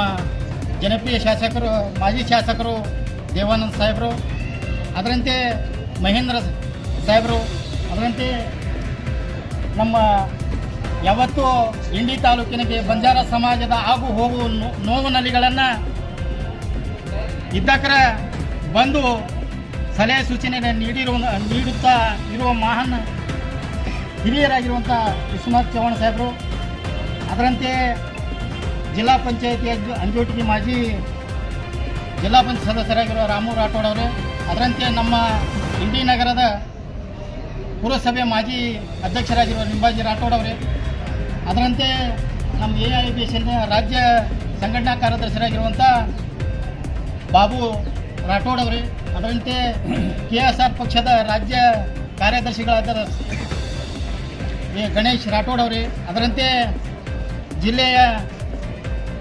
ಜನಪ್ರಿಯ ಶಾಸಕರು ಮಾಜಿ ಶಾಸಕರು ದೇವಾನಂದ ಸಾಹೇಬರು, ಅದರಂತೆ ಮಹೇಂದ್ರ ಸಾಹೇಬರು, ಅದರಂತೆ ನಮ್ಮ ಯಾವತ್ತೂ ಇಂಡಿ ತಾಲೂಕಿನಿಗೆ ಬಂಜಾರ ಸಮಾಜದ ಆಗು ಹೋಗು ನೋವು ನಲಿಗಳನ್ನು ಇದ್ದಕರ ಬಂದು ಸಲಹೆ ಸೂಚನೆ ನೀಡುತ್ತಾ ಇರುವ ಮಹಾನ್ ಹಿರಿಯರಾಗಿರುವಂಥ ವಿಶ್ವನಾಥ್ ಚವ್ಹಾಣ್ ಸಾಹೇಬರು, ಅದರಂತೆ ಜಿಲ್ಲಾ ಪಂಚಾಯತಿ ಅಂಜೋಟಿಗೆ ಮಾಜಿ ಜಿಲ್ಲಾ ಪಂಚಾಯತ್ ಸದಸ್ಯರಾಗಿರುವ ರಾಮು ರಾಠೋಡ್ ಅವರು, ಅದರಂತೆ ನಮ್ಮ ಇಂಡಿ ನಗರದ ಪುರಸಭೆ ಮಾಜಿ ಅಧ್ಯಕ್ಷರಾಗಿರುವ ನಿಂಬಾಜಿ ರಾಠೋಡ್ ಅವರೇ, ಅದರಂತೆ ನಮ್ಮ AIBSನ ರಾಜ್ಯ ಸಂಘಟನಾ ಕಾರ್ಯದರ್ಶಿಯಾಗಿರುವಂಥ ಬಾಬು ರಾಠೋಡ್ ಅವರೇ, ಅದರಂತೆ KSR ಪಕ್ಷದ ರಾಜ್ಯ ಕಾರ್ಯದರ್ಶಿಗಳಾದ ಗಣೇಶ್ ರಾಠೋಡ್ ಅವರೇ, ಅದರಂತೆ ಜಿಲ್ಲೆಯ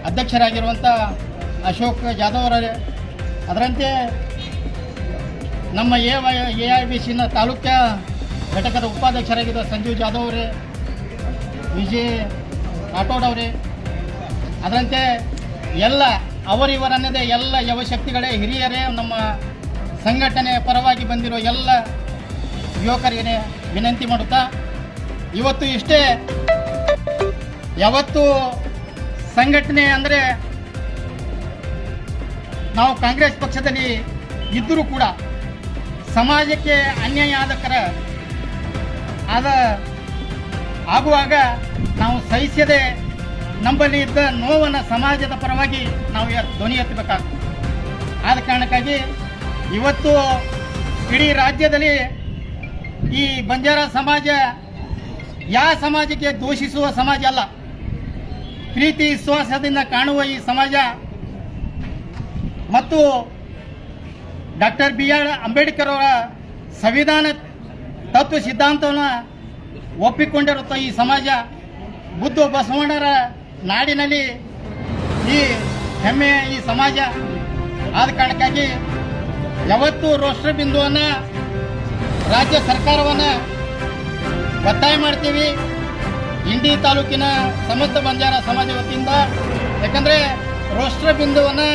ಅಧ್ಯಕ್ಷರಾಗಿರುವಂಥ ಅಶೋಕ್ ಜಾಧವ್ ಅವರೇ, ಅದರಂತೆ ನಮ್ಮ AIBSನ ತಾಲೂಕಾ ಘಟಕದ ಉಪಾಧ್ಯಕ್ಷರಾಗಿದ್ದ ಸಂಜೀವ್ ಜಾಧವ್ ಅವರೇ, ವಿಜಯ್ ರಾಠೋಡ್ ಅವರೇ, ಅದರಂತೆ ಎಲ್ಲ ಅವರಿವರನ್ನದೇ ಎಲ್ಲ ಯುವಶಕ್ತಿಗಳೇ ಹಿರಿಯರೇ, ನಮ್ಮ ಸಂಘಟನೆ ಪರವಾಗಿ ಬಂದಿರೋ ಎಲ್ಲ ಯುವಕರಿಗೆ ವಿನಂತಿ ಮಾಡುತ್ತಾ, ಇವತ್ತು ಇಷ್ಟೇ, ಯಾವತ್ತು ಸಂಘಟನೆ ಅಂದರೆ ನಾವು ಕಾಂಗ್ರೆಸ್ ಪಕ್ಷದಲ್ಲಿ ಇದ್ದರೂ ಕೂಡ ಸಮಾಜಕ್ಕೆ ಅನ್ಯಾಯ ಆಗುವಾಗ ನಾವು ಸಹಿಸದೆ ನಮ್ಮಲ್ಲಿ ಇದ್ದ ನೋವನ್ನು ಸಮಾಜದ ಪರವಾಗಿ ನಾವು ಧ್ವನಿ ಎತ್ತಬೇಕಾಗ್ತದೆ. ಆದ ಕಾರಣಕ್ಕಾಗಿ ಇವತ್ತು ಇಡೀ ರಾಜ್ಯದಲ್ಲಿ ಈ ಬಂಜಾರ ಸಮಾಜ ಯಾವ ಸಮಾಜಕ್ಕೆ ದೂಷಿಸುವ ಸಮಾಜ ಅಲ್ಲ, ಪ್ರೀತಿ ವಿಶ್ವಾಸದಿಂದ ಕಾಣುವ ಈ ಸಮಾಜ ಮತ್ತು ಡಾಕ್ಟರ್ BR ಅಂಬೇಡ್ಕರ್ ಅವರ ಸಂವಿಧಾನ ತತ್ವ ಸಿದ್ಧಾಂತವನ್ನು ಒಪ್ಪಿಕೊಂಡಿರುತ್ತ ಈ ಸಮಾಜ, ಬುದ್ಧ ಬಸವಣ್ಣರ ನಾಡಿನಲ್ಲಿ ಈ ಹೆಮ್ಮೆಯ ಈ ಸಮಾಜ. ಆದ ಕಾರಣಕ್ಕಾಗಿ ಯಾವತ್ತೂ ರಾಷ್ಟ್ರ ಬಿಂದುವನ್ನು ರಾಜ್ಯ ಸರ್ಕಾರವನ್ನು ಒತ್ತಾಯ ಮಾಡ್ತೀವಿ ಇಂಡಿ ತಾಲೂಕಿನ ಸಮಸ್ತ ಬಂಜಾರ ಸಮಾಜ ವತಿಯಿಂದ. ಯಾಕಂದರೆ ರಾಷ್ಟ್ರ ಬಿಂದುವನ್ನು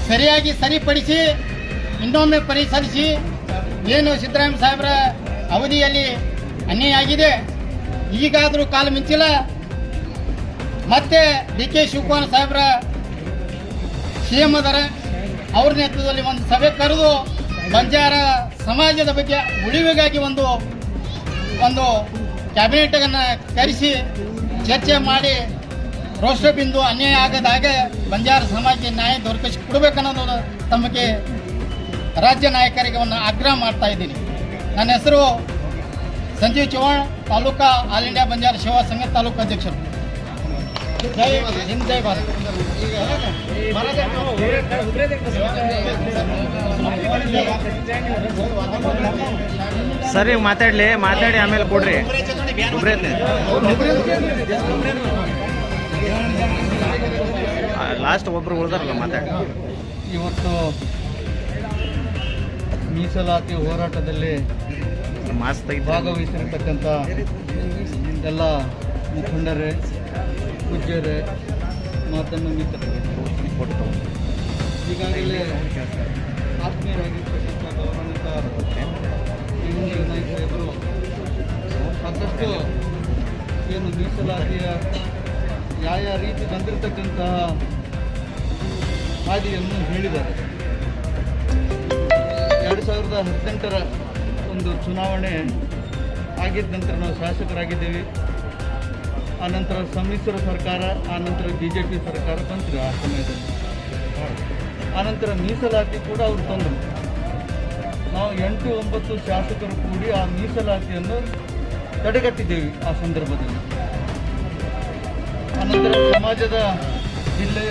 ಸರಿಯಾಗಿ ಸರಿಪಡಿಸಿ ಇನ್ನೊಮ್ಮೆ ಪರಿಶೀಲಿಸಿ, ಏನು ಸಿದ್ದರಾಮಯ್ಯ ಸಾಹೇಬರ ಅವಧಿಯಲ್ಲಿ ಅನ್ಯಾಯ ಆಗಿದೆ, ಈಗಾದರೂ ಕಾಲ ಮಿಂಚಿಲ್ಲ, ಮತ್ತೆ DK ಶಿವಕುಮಾರ್ ಸಾಹೇಬರ CM ಅದರ ಅವ್ರ ನೇತೃತ್ವದಲ್ಲಿ ಒಂದು ಸಭೆ ಕರೆದು ಬಂಜಾರ ಸಮಾಜದ ಬಗ್ಗೆ ಉಳಿವಿಗಾಗಿ ಒಂದು ಕ್ಯಾಬಿನೆಟನ್ನು ಕರೆಸಿ ಚರ್ಚೆ ಮಾಡಿ ರಾಷ್ಟ್ರ ಬಿಂದು ಅನ್ಯಾಯ ಆಗದಾಗ ಬಂಜಾರ ಸಮಾಜಕ್ಕೆ ನ್ಯಾಯ ದೊರಕಿಸಿ ಕೊಡಬೇಕನ್ನೋದು ತಮಗೆ ರಾಜ್ಯ ನಾಯಕರಿಗೆ ಒಂದು ಆಗ್ರಹ ಮಾಡ್ತಾ ಇದ್ದೀನಿ. ನನ್ನ ಹೆಸರು ಸಂಜೀವ್ ಚವ್ಹಾಣ್, ತಾಲೂಕಾ ಆಲ್ ಇಂಡಿಯಾ ಬಂಜಾರ ಸೇವಾ ಸಂಘ ತಾಲೂಕು ಅಧ್ಯಕ್ಷರು. ಜೈ ಹಿಂದ್, ಜೈ ಭಾರತ್. ಸರಿ ಮಾತಾಡಿ ಆಮೇಲೆ ಕೊಡ್ರಿ. ಲಾಸ್ಟ್ ಒಬ್ರು ಉಳ್ದಾರಲ್ಲ ಮಾತಾಡಿ. ಇವತ್ತು ಮೀಸಲಾತಿ ಹೋರಾಟದಲ್ಲಿ ಭಾಗವಹಿಸಿರತಕ್ಕಂಥ ಎಲ್ಲ ಮುಖಂಡರೇ, ಪೂಜ್ಯರೇ, ಮಾತನ್ನು ಮಿತ್ರರೇ, ಈಗಾಗಲೇ ಆತ್ಮೀಯರಾಗಿರ್ತಕ್ಕಂಥ ಗೌರವಾನ್ವಿತ ನಾಯಕರು ಸಾಕಷ್ಟು ಏನು ಮೀಸಲಾತಿಯ ಯಾವ ರೀತಿ ಬಂದಿರತಕ್ಕಂತಹ ಹಾದಿಯನ್ನು ಹೇಳಿದ್ದಾರೆ. 2018ರ ಒಂದು ಚುನಾವಣೆ ಆಗಿದ್ದ ನಂತರ ನಾವು ಶಾಸಕರಾಗಿದ್ದೇವೆ. ಆನಂತರ ಸಮ್ಮಿಶ್ರ ಸರ್ಕಾರ, ಆನಂತರ BJP ಸರ್ಕಾರ ಬಂತು ಆ ಸಮಯದಲ್ಲಿ. ಆನಂತರ ಮೀಸಲಾತಿ ಕೂಡ ಅವರು ತಂದರು. ನಾವು 8-9 ಶಾಸಕರು ಕೂಡಿ ಆ ಮೀಸಲಾತಿಯನ್ನು ತಡೆಗಟ್ಟಿದ್ದೇವೆ ಆ ಸಂದರ್ಭದಲ್ಲಿ. ಆನಂತರ ಸಮಾಜದ ಜಿಲ್ಲೆ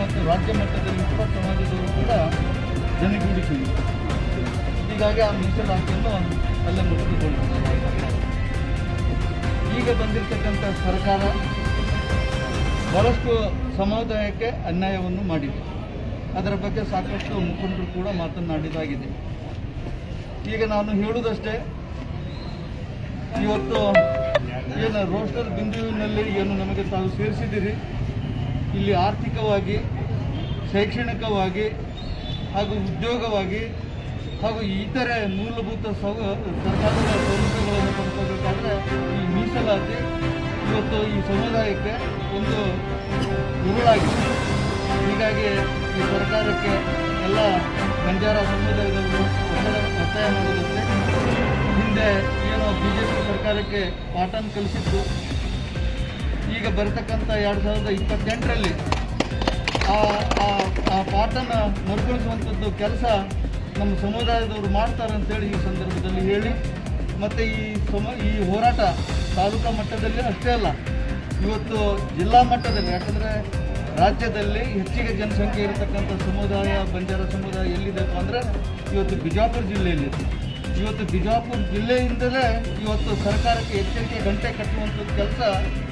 ಮತ್ತು ರಾಜ್ಯ ಮಟ್ಟದಲ್ಲಿ ಕೂಡ ಸಮಾಜದವರು ಕೂಡ ಜನಿಗೂಡಿಸಿದ್ವಿ. ಹೀಗಾಗಿ ಆ ಮೀಸಲಾತಿಯನ್ನು ಅಲ್ಲೇ ಮುಗಿದುಕೊಂಡಿದ್ದಾರೆ. ಈಗ ಬಂದಿರತಕ್ಕಂಥ ಸರ್ಕಾರ ಬಹಳಷ್ಟು ಸಮುದಾಯಕ್ಕೆ ಅನ್ಯಾಯವನ್ನು ಮಾಡಿದೆ. ಅದರ ಬಗ್ಗೆ ಸಾಕಷ್ಟು ಮುಖಂಡರು ಕೂಡ ಮಾತನಾಡಿದಾಗಿದೆ. ಈಗ ನಾನು ಹೇಳುವುದಷ್ಟೇ, ಇವತ್ತು ಏನು ರೋಸ್ಟರ್ ಬಿಂದುವಿನಲ್ಲಿ ಏನು ನಮಗೆ ತಾವು ಸೇರಿಸಿದ್ದೀರಿ, ಇಲ್ಲಿ ಆರ್ಥಿಕವಾಗಿ, ಶೈಕ್ಷಣಿಕವಾಗಿ ಹಾಗೂ ಉದ್ಯೋಗವಾಗಿ ಹಾಗೂ ಇತರೆ ಮೂಲಭೂತ ಸರ್ಕಾರದ ಸೌಲಭ್ಯಗಳನ್ನು ಪಡ್ಕೋಬೇಕಾದ್ರೆ ಈ ಮೀಸಲಾತಿ ಇವತ್ತು ಈ ಸಮುದಾಯಕ್ಕೆ ಒಂದು ಉರುಳಾಗಿದೆ. ಹೀಗಾಗಿ ಈ ಸರ್ಕಾರಕ್ಕೆ ಎಲ್ಲ ಬಂಜಾರ ಸಮುದಾಯದವರು ಒತ್ತಾಯ ಮಾಡೋದಂತೆ ಹಿಂದೆ ಏನೋ BJP ಸರ್ಕಾರಕ್ಕೆ ಪಾಠನ ಕಲಿಸಿದ್ದು ಈಗ ಬರತಕ್ಕಂಥ 2028ರಲ್ಲಿ ಆ ಪಾಠನ ಮರುಕಳಿಸುವಂಥದ್ದು ಕೆಲಸ ನಮ್ಮ ಸಮುದಾಯದವರು ಮಾಡ್ತಾರೆ ಅಂತೇಳಿ ಈ ಸಂದರ್ಭದಲ್ಲಿ ಹೇಳಿ, ಮತ್ತು ಈ ಹೋರಾಟ ತಾಲೂಕಾ ಮಟ್ಟದಲ್ಲಿ ಅಷ್ಟೇ ಅಲ್ಲ, ಇವತ್ತು ಜಿಲ್ಲಾ ಮಟ್ಟದಲ್ಲಿ, ಯಾಕಂದರೆ ರಾಜ್ಯದಲ್ಲಿ ಹೆಚ್ಚಿಗೆ ಜನಸಂಖ್ಯೆ ಇರತಕ್ಕಂಥ ಸಮುದಾಯ ಬಂಜಾರ ಸಮುದಾಯ ಎಲ್ಲಿದೆಪ್ಪ ಅಂದರೆ ಇವತ್ತು ಬಿಜಾಪುರ ಜಿಲ್ಲೆಯಲ್ಲಿದೆ. ಇವತ್ತು ಬಿಜಾಪುರ ಜಿಲ್ಲೆಯಿಂದಲೇ ಇವತ್ತು ಸರ್ಕಾರಕ್ಕೆ ಎಚ್ಚರಿಕೆ ಗಂಟೆ ಕಟ್ಟುವಂಥದ್ದು ಕೆಲಸ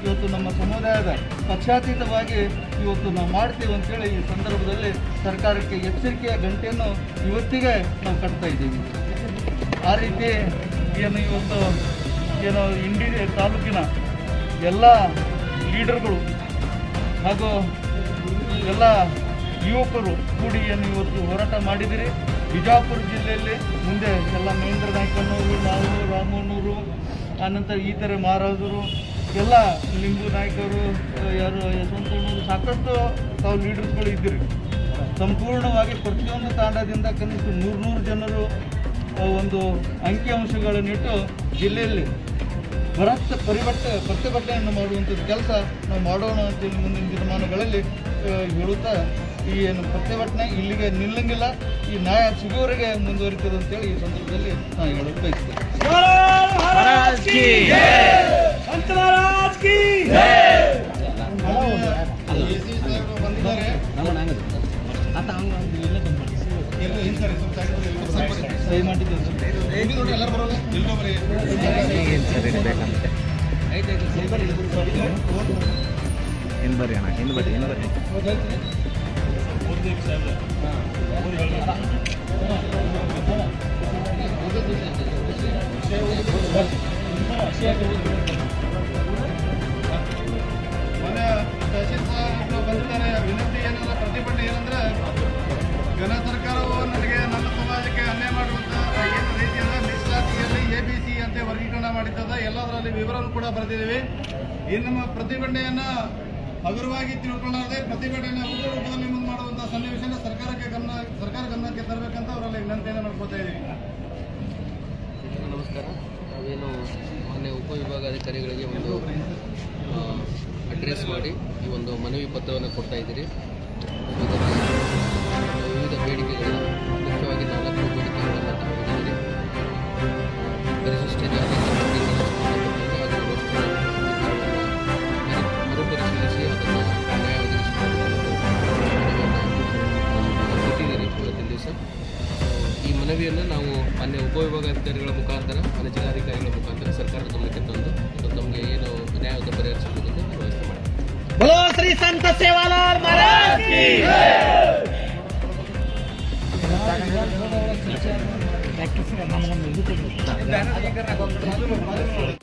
ಇವತ್ತು ನಮ್ಮ ಸಮುದಾಯದ ಪಕ್ಷಾತೀತವಾಗಿ ಇವತ್ತು ನಾವು ಮಾಡ್ತೀವಿ ಅಂತೇಳಿ ಈ ಸಂದರ್ಭದಲ್ಲಿ ಸರ್ಕಾರಕ್ಕೆ ಎಚ್ಚರಿಕೆಯ ಗಂಟೆಯನ್ನು ಇವತ್ತಿಗೆ ನಾವು ಕಟ್ತಾ ಇದ್ದೀವಿ. ಆ ರೀತಿ ಇವತ್ತು ಇಂಡಿ ತಾಲೂಕಿನ ಎಲ್ಲ ಲೀಡರ್ಗಳು ಹಾಗೂ ಎಲ್ಲ ಯುವಕರು ಕೂಡಿ ಇವತ್ತು ಹೋರಾಟ ಮಾಡಿದಿರಿ. ಬಿಜಾಪುರ ಜಿಲ್ಲೆಯಲ್ಲಿ ಮುಂದೆ ಎಲ್ಲ ಮಹೇಂದ್ರ ನಾಯ್ಕನವರು, ನಾವು, ರಾಮಣ್ಣವರು, ಆನಂತರ ಇತರೆ ಮಹಾರಾಜರು, ಎಲ್ಲ ಲಿಂಬು ನಾಯ್ಕರು, ಯಾರು ಯಶವಂತಣ್ಣವರು, ಸಾಕಷ್ಟು ತಾವು ಲೀಡರ್ಸ್ಗಳು ಇದ್ದೀರಿ. ಸಂಪೂರ್ಣವಾಗಿ ಪ್ರತಿಯೊಂದು ತಾಂಡದಿಂದ ಕನಿಷ್ಠ 100 ಜನರು ಒಂದು ಅಂಕಿಅಂಶಗಳನ್ನಿಟ್ಟು ಜಿಲ್ಲೆಯಲ್ಲಿ ಪ್ರತಿಭಟನೆಯನ್ನು ಮಾಡುವಂಥದ್ದು ಕೆಲಸ ನಾವು ಮಾಡೋಣ ಅಂತೇಳಿ ಮುಂದಿನ ದಿನಮಾನಗಳಲ್ಲಿ ಹೇಳುತ್ತಾ ಈ ಏನು ಪ್ರತಿಭಟನೆ ಇಲ್ಲಿಗೆ ನಿಲ್ಲಂಗಿಲ್ಲ, ಈ ನ್ಯಾಯ ಸಿಗುವವರೆಗೆ ಮುಂದುವರಿತದೆ ಅಂತೇಳಿ ಈ ಸಂದರ್ಭದಲ್ಲಿ ನಾನು ಹೇಳಲು ಬಯಸ್ತೇನೆ. ಮೊನ್ನೆ ತಹಶೀಲ್ ಸಾಹೇಬ್ರು ಬಂದಿದ್ದಾರೆ. ವಿನಂತಿ ಏನಂದ್ರೆ, ಪ್ರತಿಭಟನೆ ಏನಂದ್ರೆ, ಘನ ಸರ್ಕಾರವು ನನಗೆ ನನ್ನ ಸಮಾಜಕ್ಕೆ ಅನ್ಯಾಯ ಮಾಡುವಂಥ ಏನು ರೀತಿಯಿಂದ ಮೀಸಲಾತಿಯಲ್ಲಿ ABC ಅಂತ ವರ್ಗೀಕರಣ ಮಾಡಿದ್ದದ ಎಲ್ಲದರಲ್ಲಿ ವಿವರವನ್ನು ಕೂಡ ಬರೆದಿದ್ದೀವಿ. ಈ ನಮ್ಮ ಪ್ರತಿಭಟನೆಯನ್ನು ಹಗುರವಾಗಿ ತಿಳ್ಕೊಳ್ಳಾರದೆ ಪ್ರತಿಭಟನೆ ಉಗ್ರ ರೂಪದಲ್ಲಿ ಮುಂದೆ ಮಾಡುವಂಥ ಸನ್ನಿವೇಶನ ಸರ್ಕಾರ ಗಮನಕ್ಕೆ ತರಬೇಕಂತ ಅವರಲ್ಲಿ ವಿನಂತಿಯನ್ನು ಮಾಡ್ಕೋತಾ ಇದ್ದೀವಿ. ನಮಸ್ಕಾರ. ನಾವೇನು ಮಾನ್ಯ ಉಪವಿಭಾಗಾಧಿಕಾರಿಗಳಿಗೆ ಒಂದು ಅಡ್ರೆಸ್ ಮಾಡಿ ಈ ಒಂದು ಮನವಿ ಪತ್ರವನ್ನು ಕೊಡ್ತಾ ಇದ್ದೀರಿ. ಇದರಲ್ಲಿ ವಿವಿಧ ಬೇಡಿಕೆಗಳು, ಮುಖ್ಯವಾಗಿ 4 ಬೇಡಿಕೆಗಳನ್ನು ತಾವು ಹೇಳಿದ್ದೀರಿ. ಪರಿಶಿಷ್ಟ ಜಾತಿ ಮರುಪರಿಶೀಲಿಸಿ ಅದನ್ನು ನ್ಯಾಯ ಒದಗಿಸಿಕೊಳ್ಳುವಂತಿದ್ದೀರಿ ಇವತ್ತಿನ ದಿವಸ. ಈ ಮನವಿಯನ್ನು ನಾವು ಮಾನ್ಯ ಉಪವಿಭಾಗಾಧಿಕಾರಿಗಳ ಮುಖಾಂತರ, ಮಾನ್ಯ ಜಿಲ್ಲಾಧಿಕಾರಿಗಳ ಮುಖಾಂತರ ಸರ್ಕಾರದ ಗಮನಕ್ಕೆ ತಂದು ನಮಗೆ ಏನು ನ್ಯಾಯವನ್ನು ಪರಿಹರಿಸಬೇಕೆಂದು ವ್ಯವಸ್ಥೆ ಮಾಡಿ. बोलो श्री संत सेवालाल महाराज की।